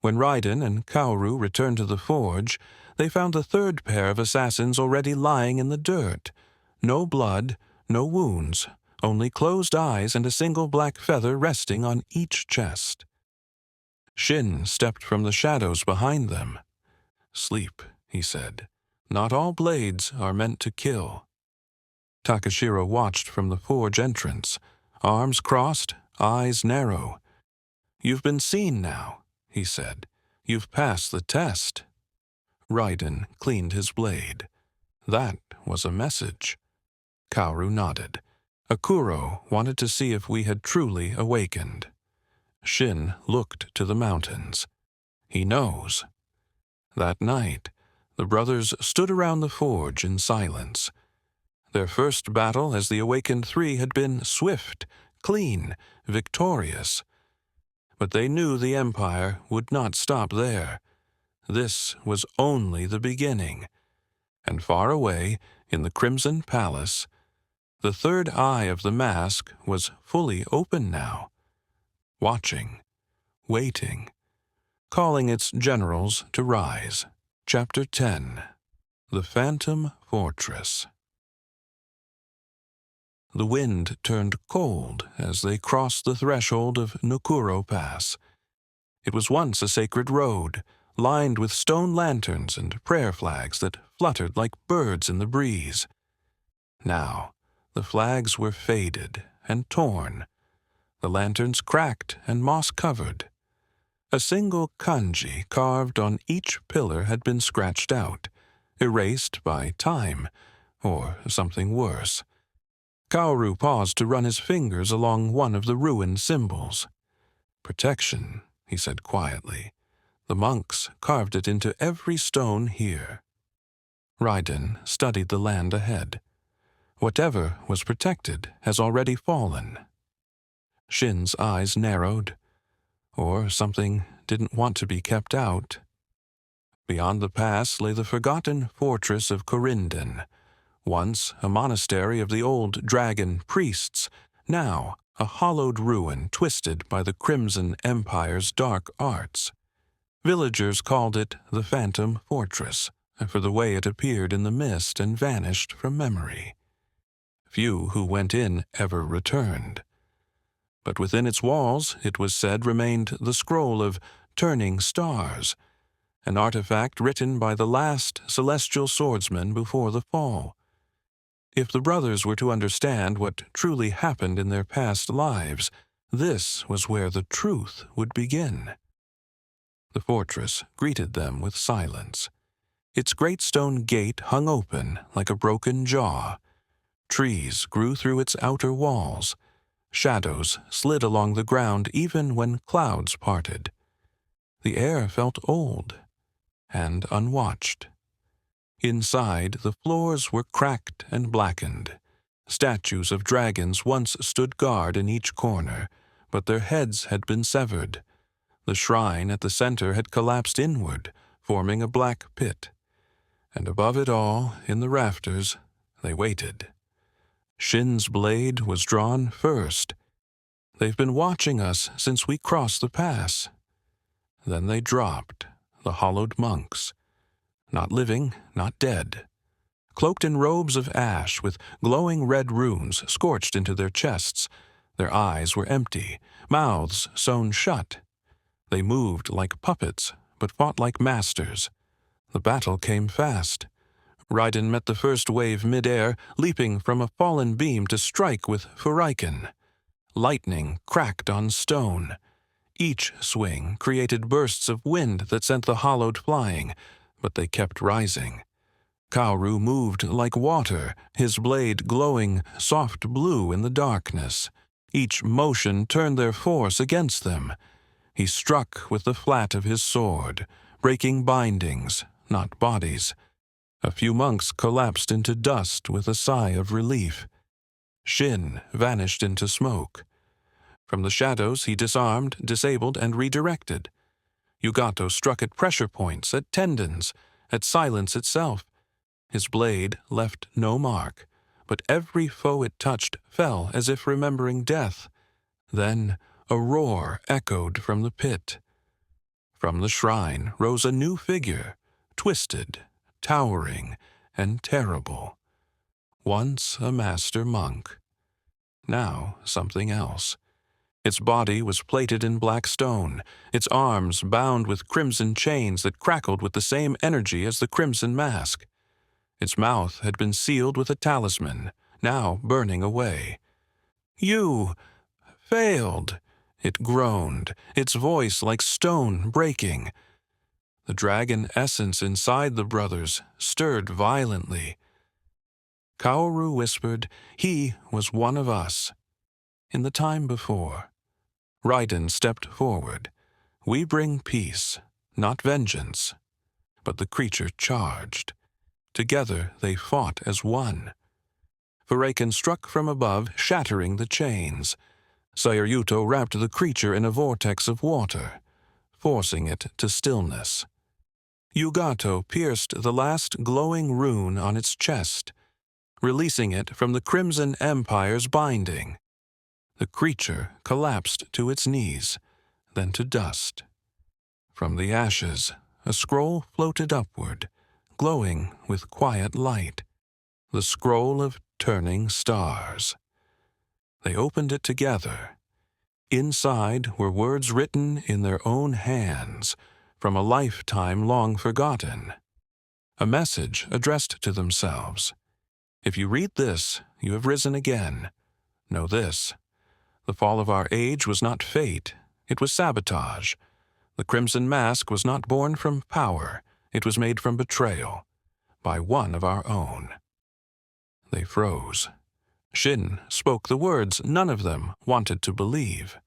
S1: When Raiden and Kaoru returned to the forge, they found the third pair of assassins already lying in the dirt. No blood, no wounds, only closed eyes and a single black feather resting on each chest. Shin stepped from the shadows behind them. "Sleep," he said. "Not all blades are meant to kill." Takashiro watched from the forge entrance, arms crossed, eyes narrow. "You've been seen now," he said. "You've passed the test." Raiden cleaned his blade. That was a message. Kaoru nodded. Akuro wanted to see if we had truly awakened. Shin looked to the mountains. He knows. That night, the brothers stood around the forge in silence. Their first battle as the awakened three had been swift, clean, victorious. But they knew the Empire would not stop there. This was only the beginning. And far away, in the Crimson Palace, the third eye of the mask was fully open now, watching, waiting, calling its generals to rise. Chapter 10. The Phantom Fortress. The wind turned cold as they crossed the threshold of Nokuro Pass. It was once a sacred road, lined with stone lanterns and prayer flags that fluttered like birds in the breeze. Now, the flags were faded and torn, the lanterns cracked and moss-covered. A single kanji carved on each pillar had been scratched out, erased by time, or something worse. Kaoru paused to run his fingers along one of the ruined symbols. "Protection," he said quietly. "The monks carved it into every stone here." Raiden studied the land ahead. Whatever was protected has already fallen. Shin's eyes narrowed. Or something didn't want to be kept out. Beyond the pass lay the forgotten fortress of Corindon, once a monastery of the old dragon priests, now a hollowed ruin twisted by the Crimson Empire's dark arts. Villagers called it the Phantom Fortress, for the way it appeared in the mist and vanished from memory. Few who went in ever returned. But within its walls, it was said, remained the scroll of turning stars, an artifact written by the last celestial swordsman before the fall. If the brothers were to understand what truly happened in their past lives, this was where the truth would begin. The fortress greeted them with silence. Its great stone gate hung open like a broken jaw. Trees grew through its outer walls. Shadows slid along the ground even when clouds parted. The air felt old and unwatched. Inside, the floors were cracked and blackened. Statues of dragons once stood guard in each corner, but their heads had been severed. The shrine at the center had collapsed inward, forming a black pit. And above it all, in the rafters, they waited. Shin's blade was drawn first. "They've been watching us since we crossed the pass." Then they dropped, the hollowed monks. Not living, not dead. Cloaked in robes of ash with glowing red runes scorched into their chests, their eyes were empty, mouths sewn shut. They moved like puppets, but fought like masters. The battle came fast. Raiden met the first wave mid-air, leaping from a fallen beam to strike with Furaiken. Lightning cracked on stone. Each swing created bursts of wind that sent the hollowed flying, but they kept rising. Kaoru moved like water, his blade glowing soft blue in the darkness. Each motion turned their force against them. He struck with the flat of his sword, breaking bindings, not bodies. A few monks collapsed into dust with a sigh of relief. Shin vanished into smoke. From the shadows he disarmed, disabled, and redirected. Yugato struck at pressure points, at tendons, at silence itself. His blade left no mark, but every foe it touched fell as if remembering death. Then a roar echoed from the pit. From the shrine rose a new figure, twisted, towering, and terrible. Once a master monk. Now something else. Its body was plated in black stone, its arms bound with crimson chains that crackled with the same energy as the crimson mask. Its mouth had been sealed with a talisman, now burning away. "You failed," it groaned, its voice like stone breaking. The dragon essence inside the brothers stirred violently. Kaoru whispered, "He was one of us." In the time before, Raiden stepped forward. "We bring peace, not vengeance." But the creature charged. Together they fought as one. Fureiken struck from above, shattering the chains. Sire Yuto wrapped the creature in a vortex of water, forcing it to stillness. Yugato pierced the last glowing rune on its chest, releasing it from the Crimson Empire's binding. The creature collapsed to its knees, then to dust. From the ashes, a scroll floated upward, glowing with quiet light, the scroll of turning stars. They opened it together. Inside were words written in their own hands, from a lifetime long forgotten. A message addressed to themselves. "If you read this, you have risen again. Know this. The fall of our age was not fate, it was sabotage. The Crimson Mask was not born from power, it was made from betrayal, by one of our own." They froze. Shin spoke the words none of them wanted to believe.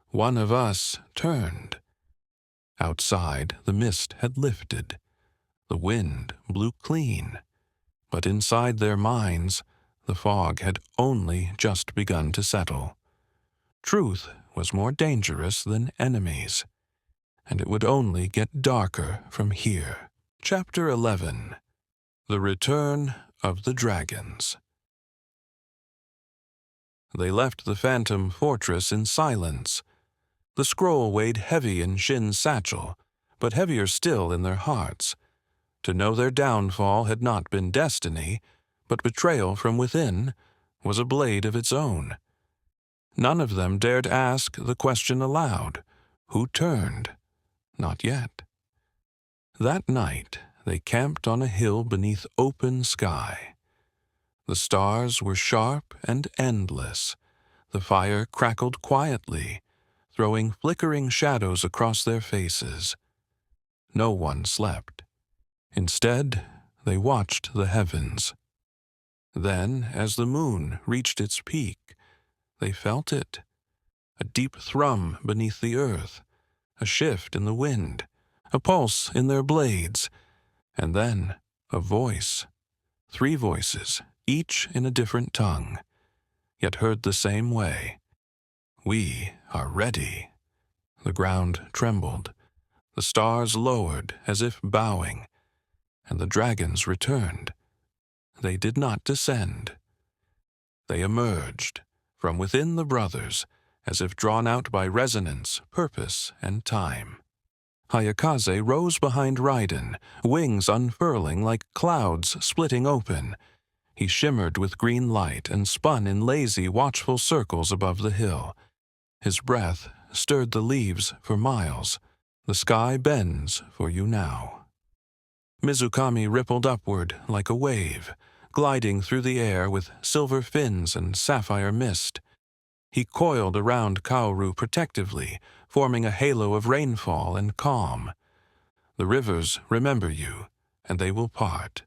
S1: One of us turned. Outside, the mist had lifted. The wind blew clean. But inside their minds, the fog had only just begun to settle. Truth was more dangerous than enemies, and it would only get darker from here. Chapter 11. The Return of the Dragons. They left the Phantom Fortress in silence. The scroll weighed heavy in Shin's satchel, but heavier still in their hearts. To know their downfall had not been destiny, but betrayal from within was a blade of its own. None of them dared ask the question aloud. Who turned? Not yet. That night, they camped on a hill beneath open sky. The stars were sharp and endless. The fire crackled quietly, throwing flickering shadows across their faces. No one slept. Instead, they watched the heavens. Then, as the moon reached its peak, they felt it. A deep thrum beneath the earth, a shift in the wind, a pulse in their blades, and then a voice. 3 voices, each in a different tongue, yet heard the same way. "We are ready." The ground trembled. The stars lowered as if bowing, and the dragons returned. They did not descend. They emerged from within the brothers, as if drawn out by resonance, purpose, and time. Hayakaze rose behind Raiden, wings unfurling like clouds splitting open. He shimmered with green light and spun in lazy, watchful circles above the hill. His breath stirred the leaves for miles. The sky bends for you now. Mizukami rippled upward like a wave, gliding through the air with silver fins and sapphire mist. He coiled around Kaoru protectively, forming a halo of rainfall and calm. The rivers remember you, and they will part.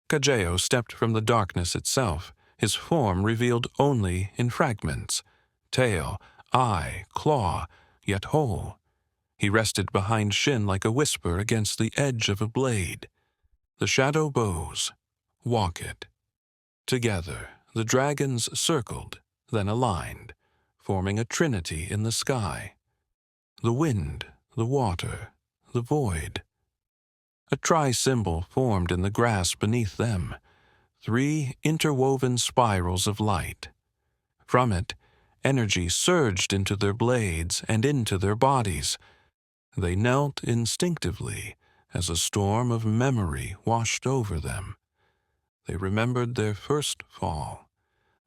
S1: Kajeo stepped from the darkness itself, his form revealed only in fragments. Tail, eye, claw, yet whole. He rested behind Shin like a whisper against the edge of a blade. The shadow bows. Walk it. Together, the dragons circled, then aligned, forming a trinity in the sky. The wind, the water, the void. A tri-symbol formed in the grass beneath them, 3 interwoven spirals of light. From it, energy surged into their blades and into their bodies. They knelt instinctively as a storm of memory washed over them. They remembered their first fall.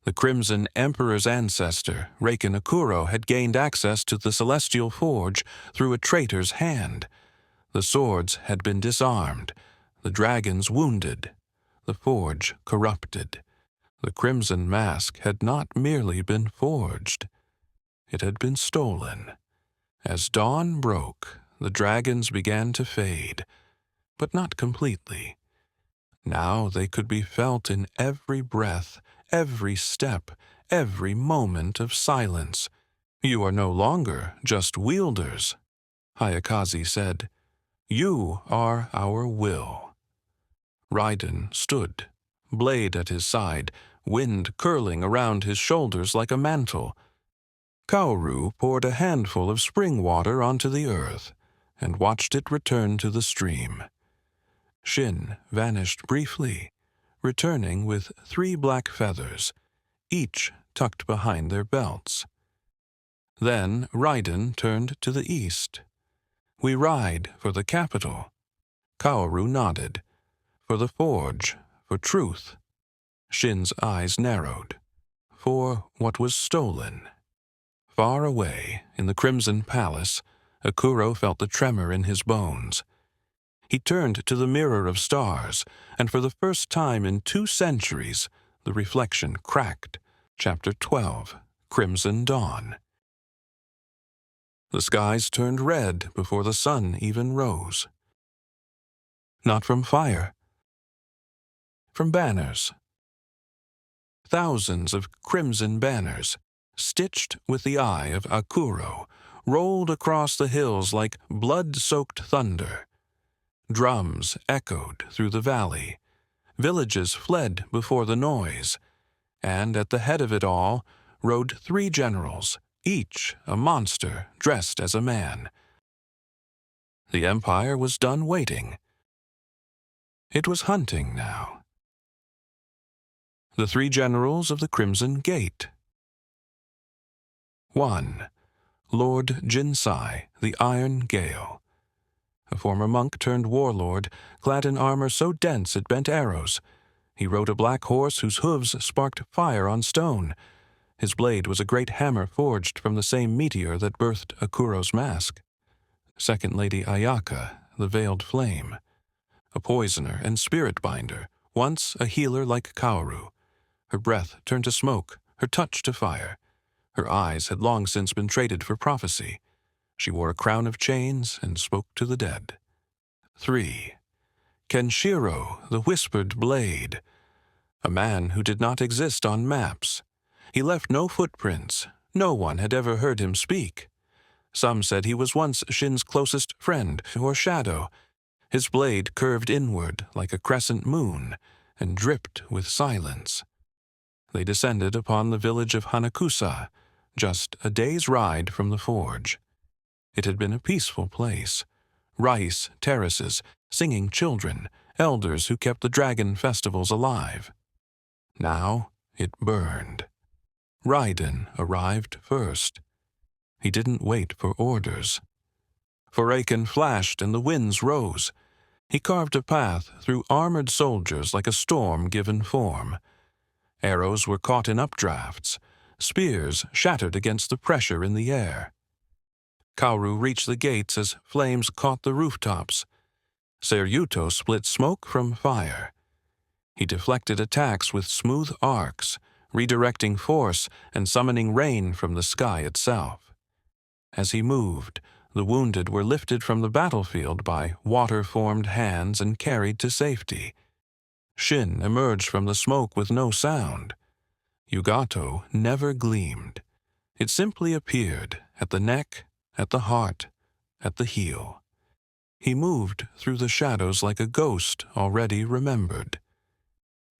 S1: The Crimson Emperor's ancestor, Reiken Akuro, had gained access to the Celestial Forge through a traitor's hand. The swords had been disarmed, the dragons wounded, the forge corrupted. The Crimson Mask had not merely been forged. It had been stolen. As dawn broke, the dragons began to fade, but not completely. Now they could be felt in every breath, every step, every moment of silence. "You are no longer just wielders," Hayakaze said. "You are our will." Raiden stood, blade at his side, wind curling around his shoulders like a mantle. Kaoru poured a handful of spring water onto the earth and watched it return to the stream. Shin vanished briefly, returning with 3 black feathers, each tucked behind their belts. Then Raiden turned to the east. "We ride for the capital." Kaoru nodded. "For the forge, for truth." Shin's eyes narrowed. "For what was stolen." Far away, in the Crimson Palace, Akuro felt the tremor in his bones. He turned to the mirror of stars, and for the first time in 2 centuries, the reflection cracked. Chapter 12, Crimson Dawn. The skies turned red before the sun even rose. Not from fire. From banners. Thousands of crimson banners, stitched with the eye of Akuro, rolled across the hills like blood-soaked thunder. Drums echoed through the valley. Villages fled before the noise. And at the head of it all rode 3 generals, each a monster dressed as a man. The Empire was done waiting. It was hunting now. The 3 generals of the Crimson Gate. 1. Lord Jinsai, the Iron Gale. A former monk turned warlord, clad in armor so dense it bent arrows. He rode a black horse whose hooves sparked fire on stone. His blade was a great hammer forged from the same meteor that birthed Akuro's mask. Second Lady Ayaka, the Veiled Flame. A poisoner and spirit binder, once a healer like Kaoru. Her breath turned to smoke, her touch to fire. Her eyes had long since been traded for prophecy. She wore a crown of chains and spoke to the dead. 3. Kenshiro, the Whispered Blade. A man who did not exist on maps. He left no footprints. No one had ever heard him speak. Some said he was once Shin's closest friend or shadow. His blade curved inward like a crescent moon and dripped with silence. They descended upon the village of Hanakusa, just a day's ride from the forge. It had been a peaceful place. Rice terraces, singing children, elders who kept the dragon festivals alive. Now it burned. Raiden arrived first. He didn't wait for orders. Foraken flashed and the winds rose. He carved a path through armored soldiers like a storm given form. Arrows were caught in updrafts. Spears shattered against the pressure in the air. Kaoru reached the gates as flames caught the rooftops. Seryuto split smoke from fire. He deflected attacks with smooth arcs, redirecting force and summoning rain from the sky itself. As he moved, the wounded were lifted from the battlefield by water-formed hands and carried to safety. Shin emerged from the smoke with no sound. Yugato never gleamed. It simply appeared at the neck, at the heart, at the heel. He moved through the shadows like a ghost already remembered.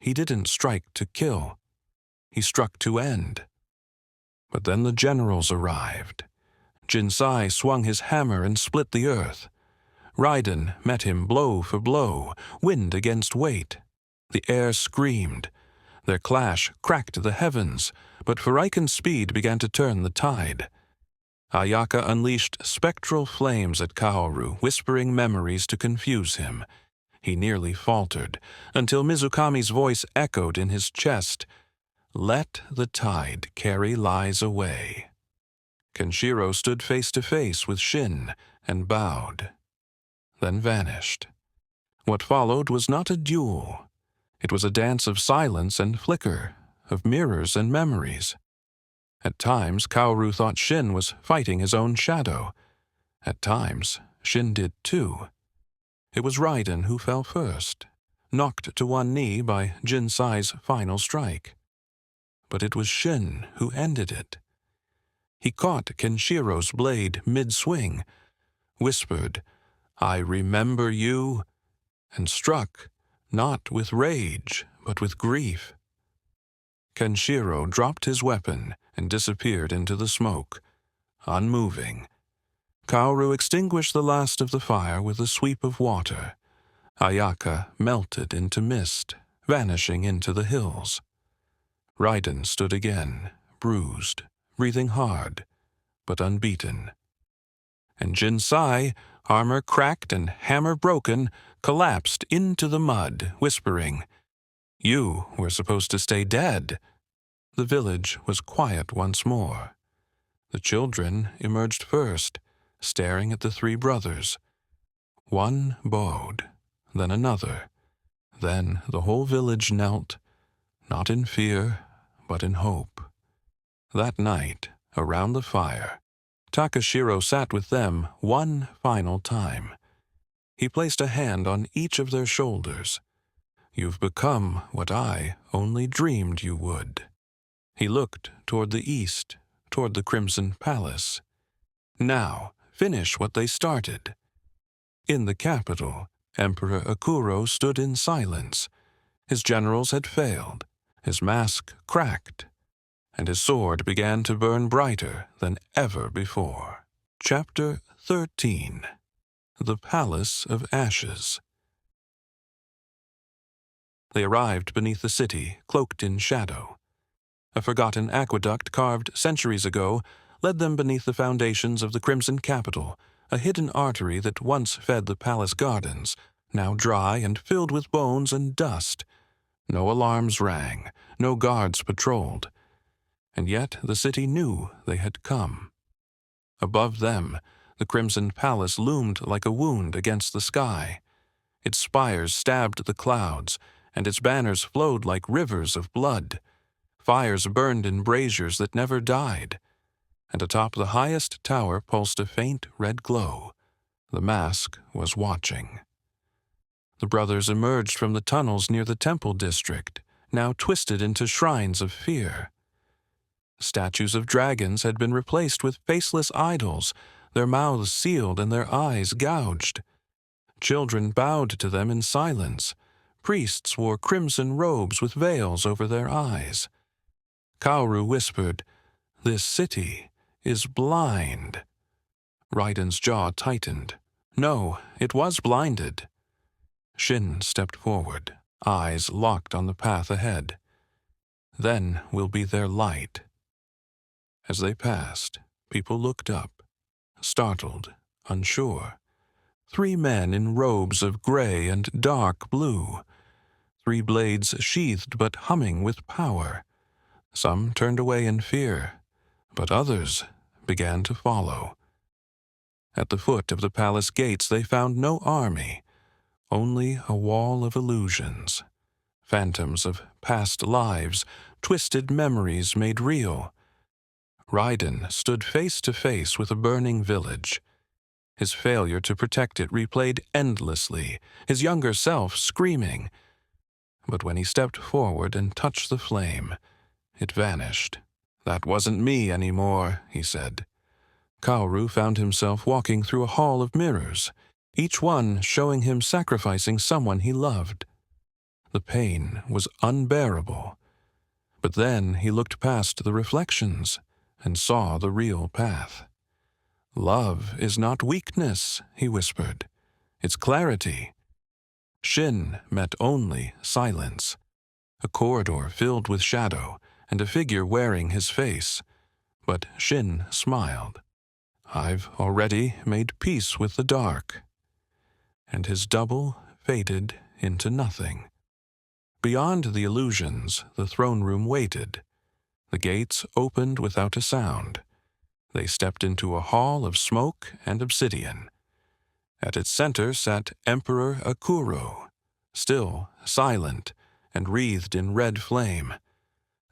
S1: He didn't strike to kill. He struck to end. But then the generals arrived. Jinsai swung his hammer and split the earth. Raiden met him blow for blow, wind against weight. The air screamed. Their clash cracked the heavens, but Furaiken's speed began to turn the tide. Ayaka unleashed spectral flames at Kaoru, whispering memories to confuse him. He nearly faltered, until Mizukami's voice echoed in his chest, "Let the tide carry lies away." Kenshiro stood face to face with Shin and bowed, then vanished. What followed was not a duel. It was a dance of silence and flicker, of mirrors and memories. At times, Kaoru thought Shin was fighting his own shadow. At times, Shin did too. It was Raiden who fell first, knocked to one knee by Jinsai's final strike. But it was Shin who ended it. He caught Kenshiro's blade mid-swing, whispered, "I remember you," and struck, not with rage, but with grief. Kenshiro dropped his weapon and disappeared into the smoke, unmoving. Kaoru extinguished the last of the fire with a sweep of water. Ayaka melted into mist, vanishing into the hills. Raiden stood again, bruised, breathing hard, but unbeaten. And Jinsai, armor cracked and hammer broken, collapsed into the mud, whispering, "You were supposed to stay dead." The village was quiet once more. The children emerged first, staring at the three brothers. One bowed, then another. Then the whole village knelt, not in fear, but in hope. That night, around the fire, Takashiro sat with them one final time. He placed a hand on each of their shoulders. "You've become what I only dreamed you would." He looked toward the east, toward the Crimson Palace. "Now, finish what they started." In the capital, Emperor Akuro stood in silence. His generals had failed, his mask cracked, and his sword began to burn brighter than ever before. Chapter 13. The Palace of Ashes. They arrived beneath the city, cloaked in shadow. A forgotten aqueduct carved centuries ago led them beneath the foundations of the Crimson Capital, a hidden artery that once fed the palace gardens, now dry and filled with bones and dust. No alarms rang, no guards patrolled. And yet the city knew they had come. Above them, the Crimson Palace loomed like a wound against the sky. Its spires stabbed the clouds, and its banners flowed like rivers of blood. Fires burned in braziers that never died, and atop the highest tower pulsed a faint red glow. The mask was watching. The brothers emerged from the tunnels near the temple district, now twisted into shrines of fear. Statues of dragons had been replaced with faceless idols, their mouths sealed and their eyes gouged. Children bowed to them in silence. Priests wore crimson robes with veils over their eyes. Kaoru whispered, "This city is blind." Raiden's jaw tightened. No, it was blinded. Shin stepped forward, eyes locked on the path ahead. "Then will be their light." As they passed, people looked up, startled, unsure. 3 men in robes of gray and dark blue. 3 blades sheathed but humming with power. Some turned away in fear, but others began to follow. At the foot of the palace gates they found no army, only a wall of illusions. Phantoms of past lives, twisted memories made real. Raiden stood face to face with a burning village. His failure to protect it replayed endlessly, his younger self screaming. But when he stepped forward and touched the flame, it vanished. "That wasn't me anymore," he said. Kaoru found himself walking through a hall of mirrors, each one showing him sacrificing someone he loved. The pain was unbearable. But then he looked past the reflections and saw the real path. "Love is not weakness," he whispered. "It's clarity." Shin met only silence. A corridor filled with shadow and a figure wearing his face. But Shin smiled. "I've already made peace with the dark." And his double faded into nothing. Beyond the illusions, the throne room waited. The gates opened without a sound. They stepped into a hall of smoke and obsidian. At its center sat Emperor Akuro, still, silent, and wreathed in red flame.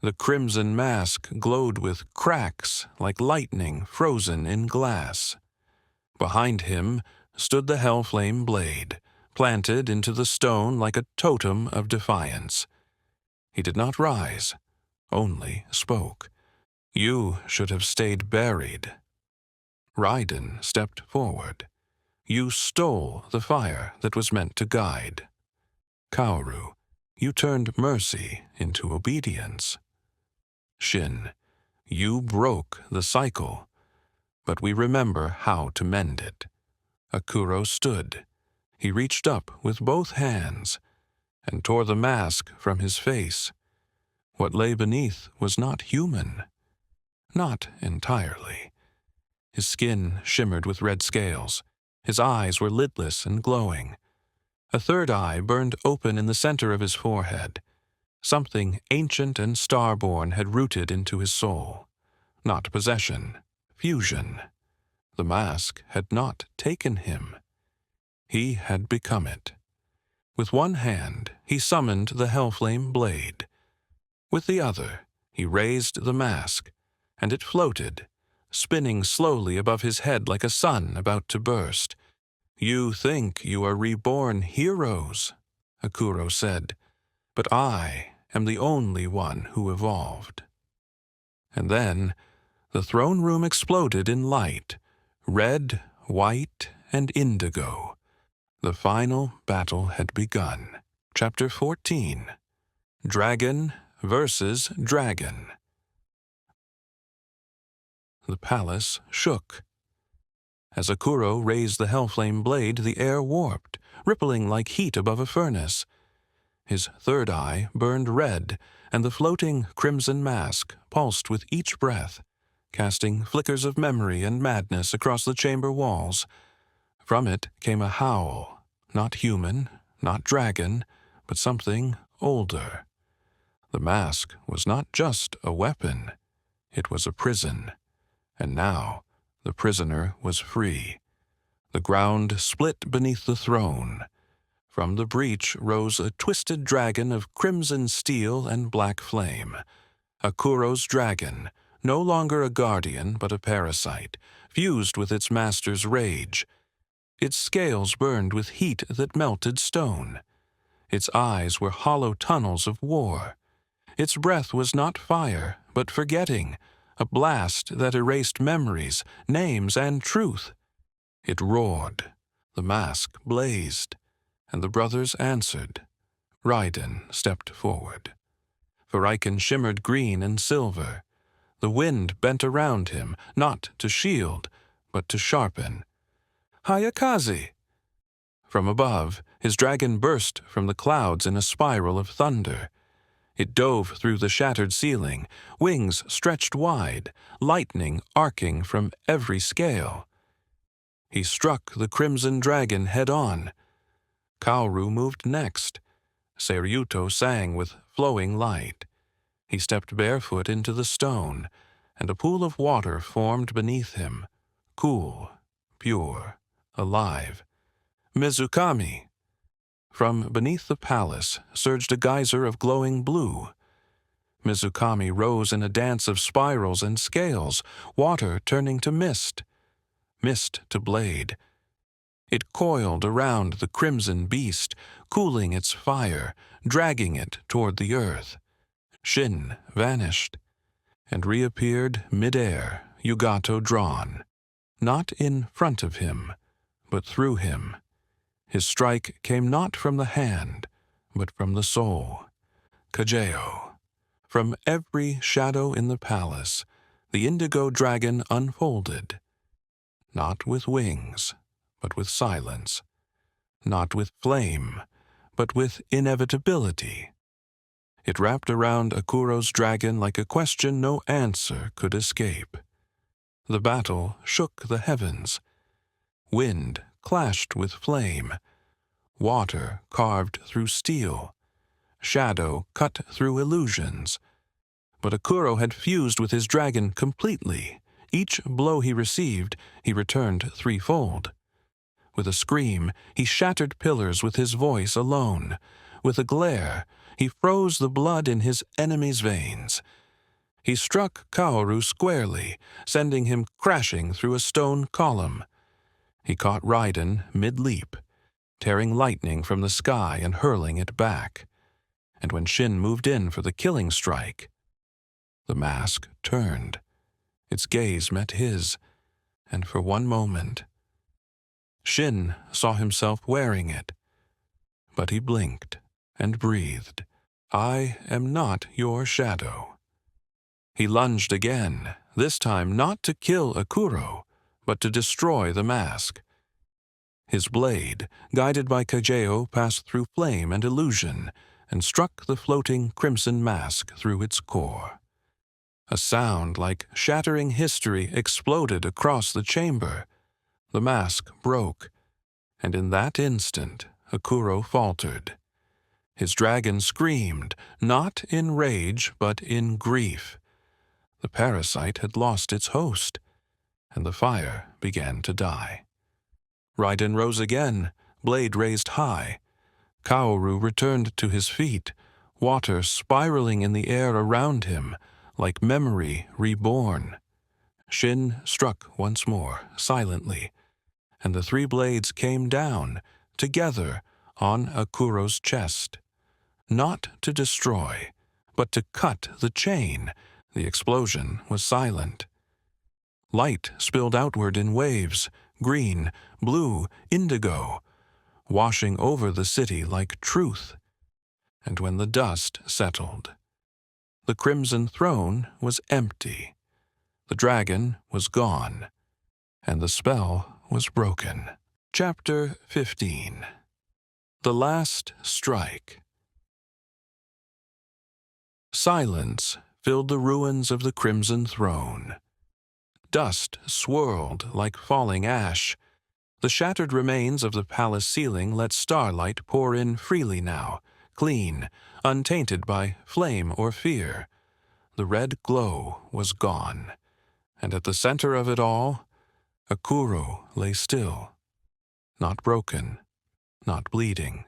S1: The crimson mask glowed with cracks like lightning frozen in glass. Behind him stood the hellflame blade, planted into the stone like a totem of defiance. He did not rise, only spoke. "You should have stayed buried." Raiden stepped forward. "You stole the fire that was meant to guide." Kaoru, you turned mercy into obedience. Shin, you broke the cycle, but we remember how to mend it. Akuro stood. He reached up with both hands and tore the mask from his face. What lay beneath was not human. Not entirely. His skin shimmered with red scales. His eyes were lidless and glowing. A third eye burned open in the center of his forehead. Something ancient and starborn had rooted into his soul. Not possession, fusion. The mask had not taken him. He had become it. With one hand, he summoned the hellflame blade. With the other, he raised the mask, and it floated, spinning slowly above his head like a sun about to burst. "You think you are reborn heroes," Akuro said, "but I am the only one who evolved." And then the throne room exploded in light, red, white, and indigo. The final battle had begun. Chapter 14. Dragon versus Dragon. The palace shook. As Akuro raised the hellflame blade, the air warped, rippling like heat above a furnace. His third eye burned red, and the floating crimson mask pulsed with each breath, casting flickers of memory and madness across the chamber walls. From it came a howl, not human, not dragon, but something older. The mask was not just a weapon, it was a prison. And now the prisoner was free. The ground split beneath the throne. From the breach rose a twisted dragon of crimson steel and black flame. Akuro's dragon, no longer a guardian but a parasite, fused with its master's rage. Its scales burned with heat that melted stone. Its eyes were hollow tunnels of war. Its breath was not fire, but forgetting, a blast that erased memories, names, and truth. It roared. The mask blazed, and the brothers answered. Raiden stepped forward. Furaiken shimmered green and silver. The wind bent around him, not to shield, but to sharpen. "Hayakaze!" From above, his dragon burst from the clouds in a spiral of thunder. It dove through the shattered ceiling, wings stretched wide, lightning arcing from every scale. He struck the crimson dragon head-on. Kaoru moved next. Seryuto sang with flowing light. He stepped barefoot into the stone, and a pool of water formed beneath him, cool, pure, alive. "Mizukami!" From beneath the palace surged a geyser of glowing blue. Mizukami rose in a dance of spirals and scales, water turning to mist. Mist to blade. It coiled around the crimson beast, cooling its fire, dragging it toward the earth. Shin vanished, and reappeared mid-air, Yugato drawn. not in front of him, but through him. His strike came not from the hand, but from the soul. Kajeo. From every shadow in the palace, the indigo dragon unfolded, not with wings, but with silence, not with flame, but with inevitability. It wrapped around Akuro's dragon like a question no answer could escape. The battle shook the heavens. Wind clashed with flame. Water carved through steel. Shadow cut through illusions. But Akuro had fused with his dragon completely. Each blow he received, he returned threefold. With a scream, he shattered pillars with his voice alone. With a glare, he froze the blood in his enemy's veins. He struck Kaoru squarely, sending him crashing through a stone column. He caught Raiden mid-leap, tearing lightning from the sky and hurling it back. And when Shin moved in for the killing strike, the mask turned. Its gaze met his, and for one moment, Shin saw himself wearing it. But he blinked and breathed. I am not your shadow. He lunged again, this time not to kill Akuro, but to destroy the mask. His blade, guided by Kajeo, passed through flame and illusion, and struck the floating crimson mask through its core. A sound like shattering history exploded across the chamber. The mask broke, and in that instant, Akuro faltered. His dragon screamed, not in rage, but in grief. The parasite had lost its host, and the fire began to die. Raiden rose again, blade raised high. Kaoru returned to his feet, water spiraling in the air around him, like memory reborn. Shin struck once more, silently, and the three blades came down, together, on Akuro's chest. Not to destroy, but to cut the chain. The explosion was silent. Light spilled outward in waves, green, blue, indigo, washing over the city like truth. And when the dust settled, the crimson throne was empty. The dragon was gone, and the spell was broken. Chapter 15. The Last Strike. Silence filled the ruins of the Crimson Throne. Dust swirled like falling ash. The shattered remains of the palace ceiling let starlight pour in freely now, clean, untainted by flame or fear. The red glow was gone, and at the center of it all, Akuro lay still, not broken, not bleeding,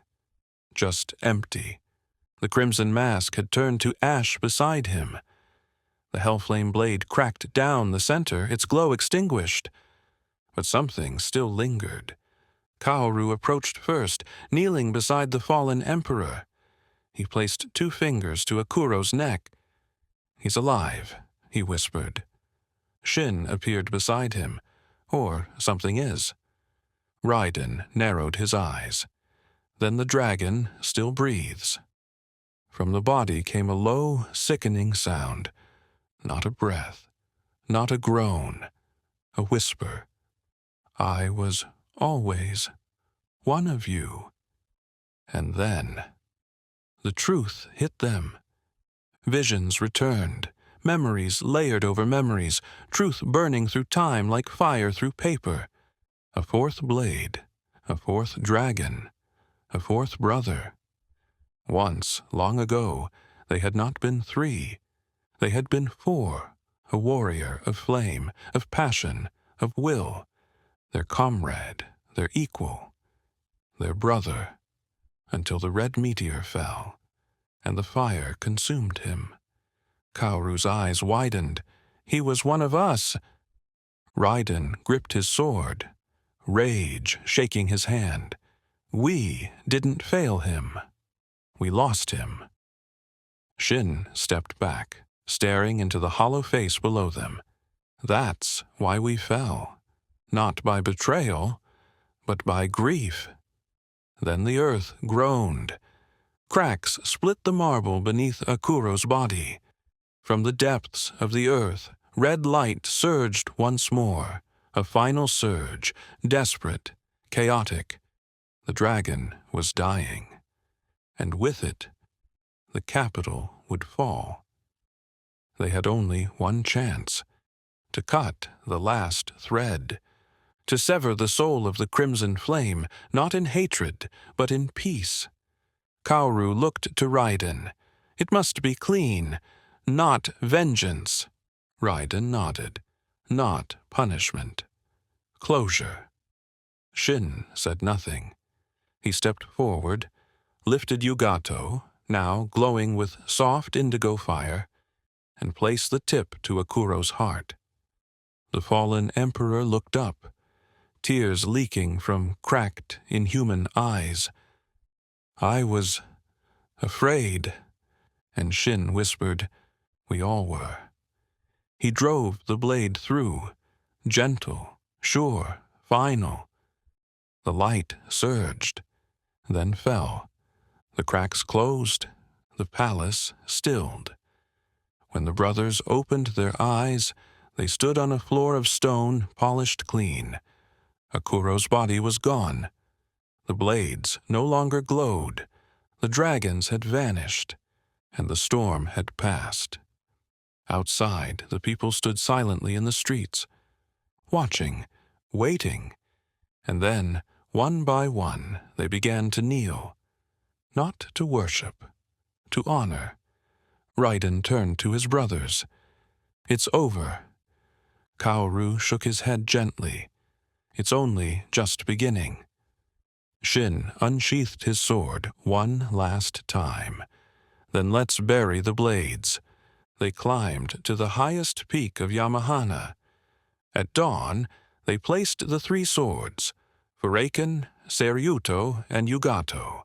S1: just empty. The crimson mask had turned to ash beside him. The hellflame blade cracked down the center, its glow extinguished. But something still lingered. Kaoru approached first, kneeling beside the fallen emperor. He placed 2 fingers to Akuro's neck. He's alive, he whispered. Shin appeared beside him, or something is. Raiden narrowed his eyes. Then the dragon still breathes. From the body came a low, sickening sound. Not a breath, not a groan, a whisper. I was always one of you. And then the truth hit them. Visions returned, memories layered over memories, truth burning through time like fire through paper. A 4th blade, a 4th dragon, a 4th brother. Once, long ago, they had not been 3. They had been 4, a warrior of flame, of passion, of will, their comrade, their equal, their brother, until the red meteor fell, and the fire consumed him. Kaoru's eyes widened. He was one of us. Raiden gripped his sword, rage shaking his hand. We didn't fail him. We lost him. Shin stepped back, staring into the hollow face below them. That's why we fell. not by betrayal, but by grief. Then the earth groaned. Cracks split the marble beneath Akuro's body. From the depths of the earth, red light surged once more, a final surge, desperate, chaotic. The dragon was dying, and with it, the capital would fall. They had only one chance, to cut the last thread, to sever the soul of the crimson flame, not in hatred, but in peace. Kaoru looked to Raiden. It must be clean, not vengeance. Raiden nodded. Not punishment. Closure. Shin said nothing. He stepped forward, lifted Yugato, now glowing with soft indigo fire, and placed the tip to Akuro's heart. The fallen emperor looked up, tears leaking from cracked, inhuman eyes. I was afraid, and Shin whispered, we all were. He drove the blade through, gentle, sure, final. The light surged, then fell. The cracks closed, the palace stilled. When the brothers opened their eyes, they stood on a floor of stone polished clean. Akuro's body was gone. The blades no longer glowed. The dragons had vanished, and the storm had passed. Outside, the people stood silently in the streets, watching, waiting, and then, one by one, they began to kneel, not to worship, to honor. Raiden turned to his brothers. It's over. Kaoru shook his head gently. It's only just beginning. Shin unsheathed his sword one last time. Then let's bury the blades. They climbed to the highest peak of Yamahana. At dawn, they placed the three swords, Fureiken, Seryuto, and Yugato,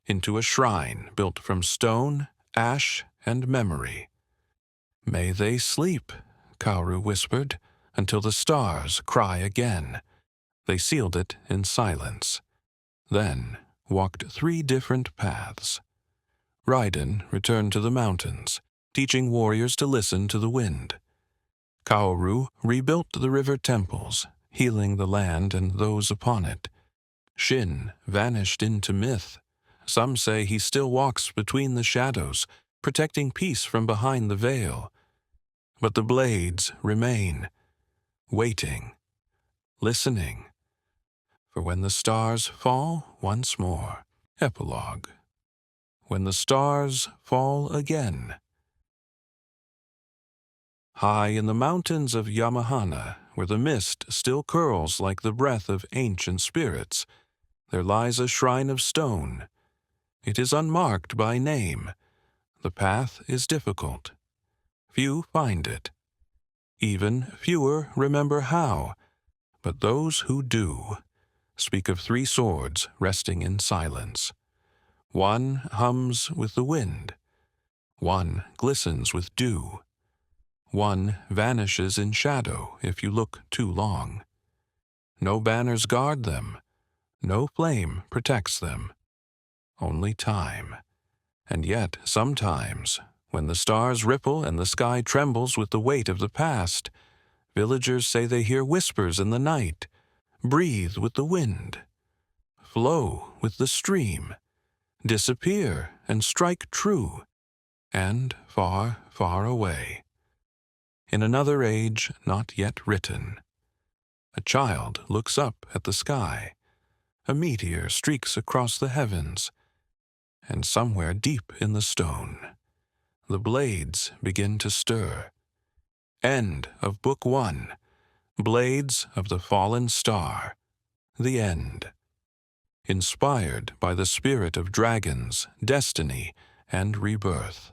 S1: into a shrine built from stone, ash, and memory. May they sleep, Kaoru whispered, until the stars cry again. They sealed it in silence. Then walked 3 different paths. Raiden returned to the mountains, teaching warriors to listen to the wind. Kaoru rebuilt the river temples, healing the land and those upon it. Shin vanished into myth. Some say he still walks between the shadows, protecting peace from behind the veil. But the blades remain, waiting, listening, for when the stars fall once more. Epilogue. When the stars fall again. High in the mountains of Yamahana, where the mist still curls like the breath of ancient spirits, there lies a shrine of stone. It is unmarked by name. The path is difficult. Few find it. Even fewer remember how, but those who do speak of 3 swords resting in silence. One hums with the wind. One glistens with dew. One vanishes in shadow if you look too long. No banners guard them. No flame protects them. Only time. And yet, sometimes, when the stars ripple and the sky trembles with the weight of the past, villagers say they hear whispers in the night, breathe with the wind, flow with the stream, disappear and strike true, and far, far away. In another age not yet written, a child looks up at the sky. A meteor streaks across the heavens, and somewhere deep in the stone, the blades begin to stir. End of Book 1. Blades of the Fallen Star. The end. Inspired by the spirit of dragons, destiny, and rebirth.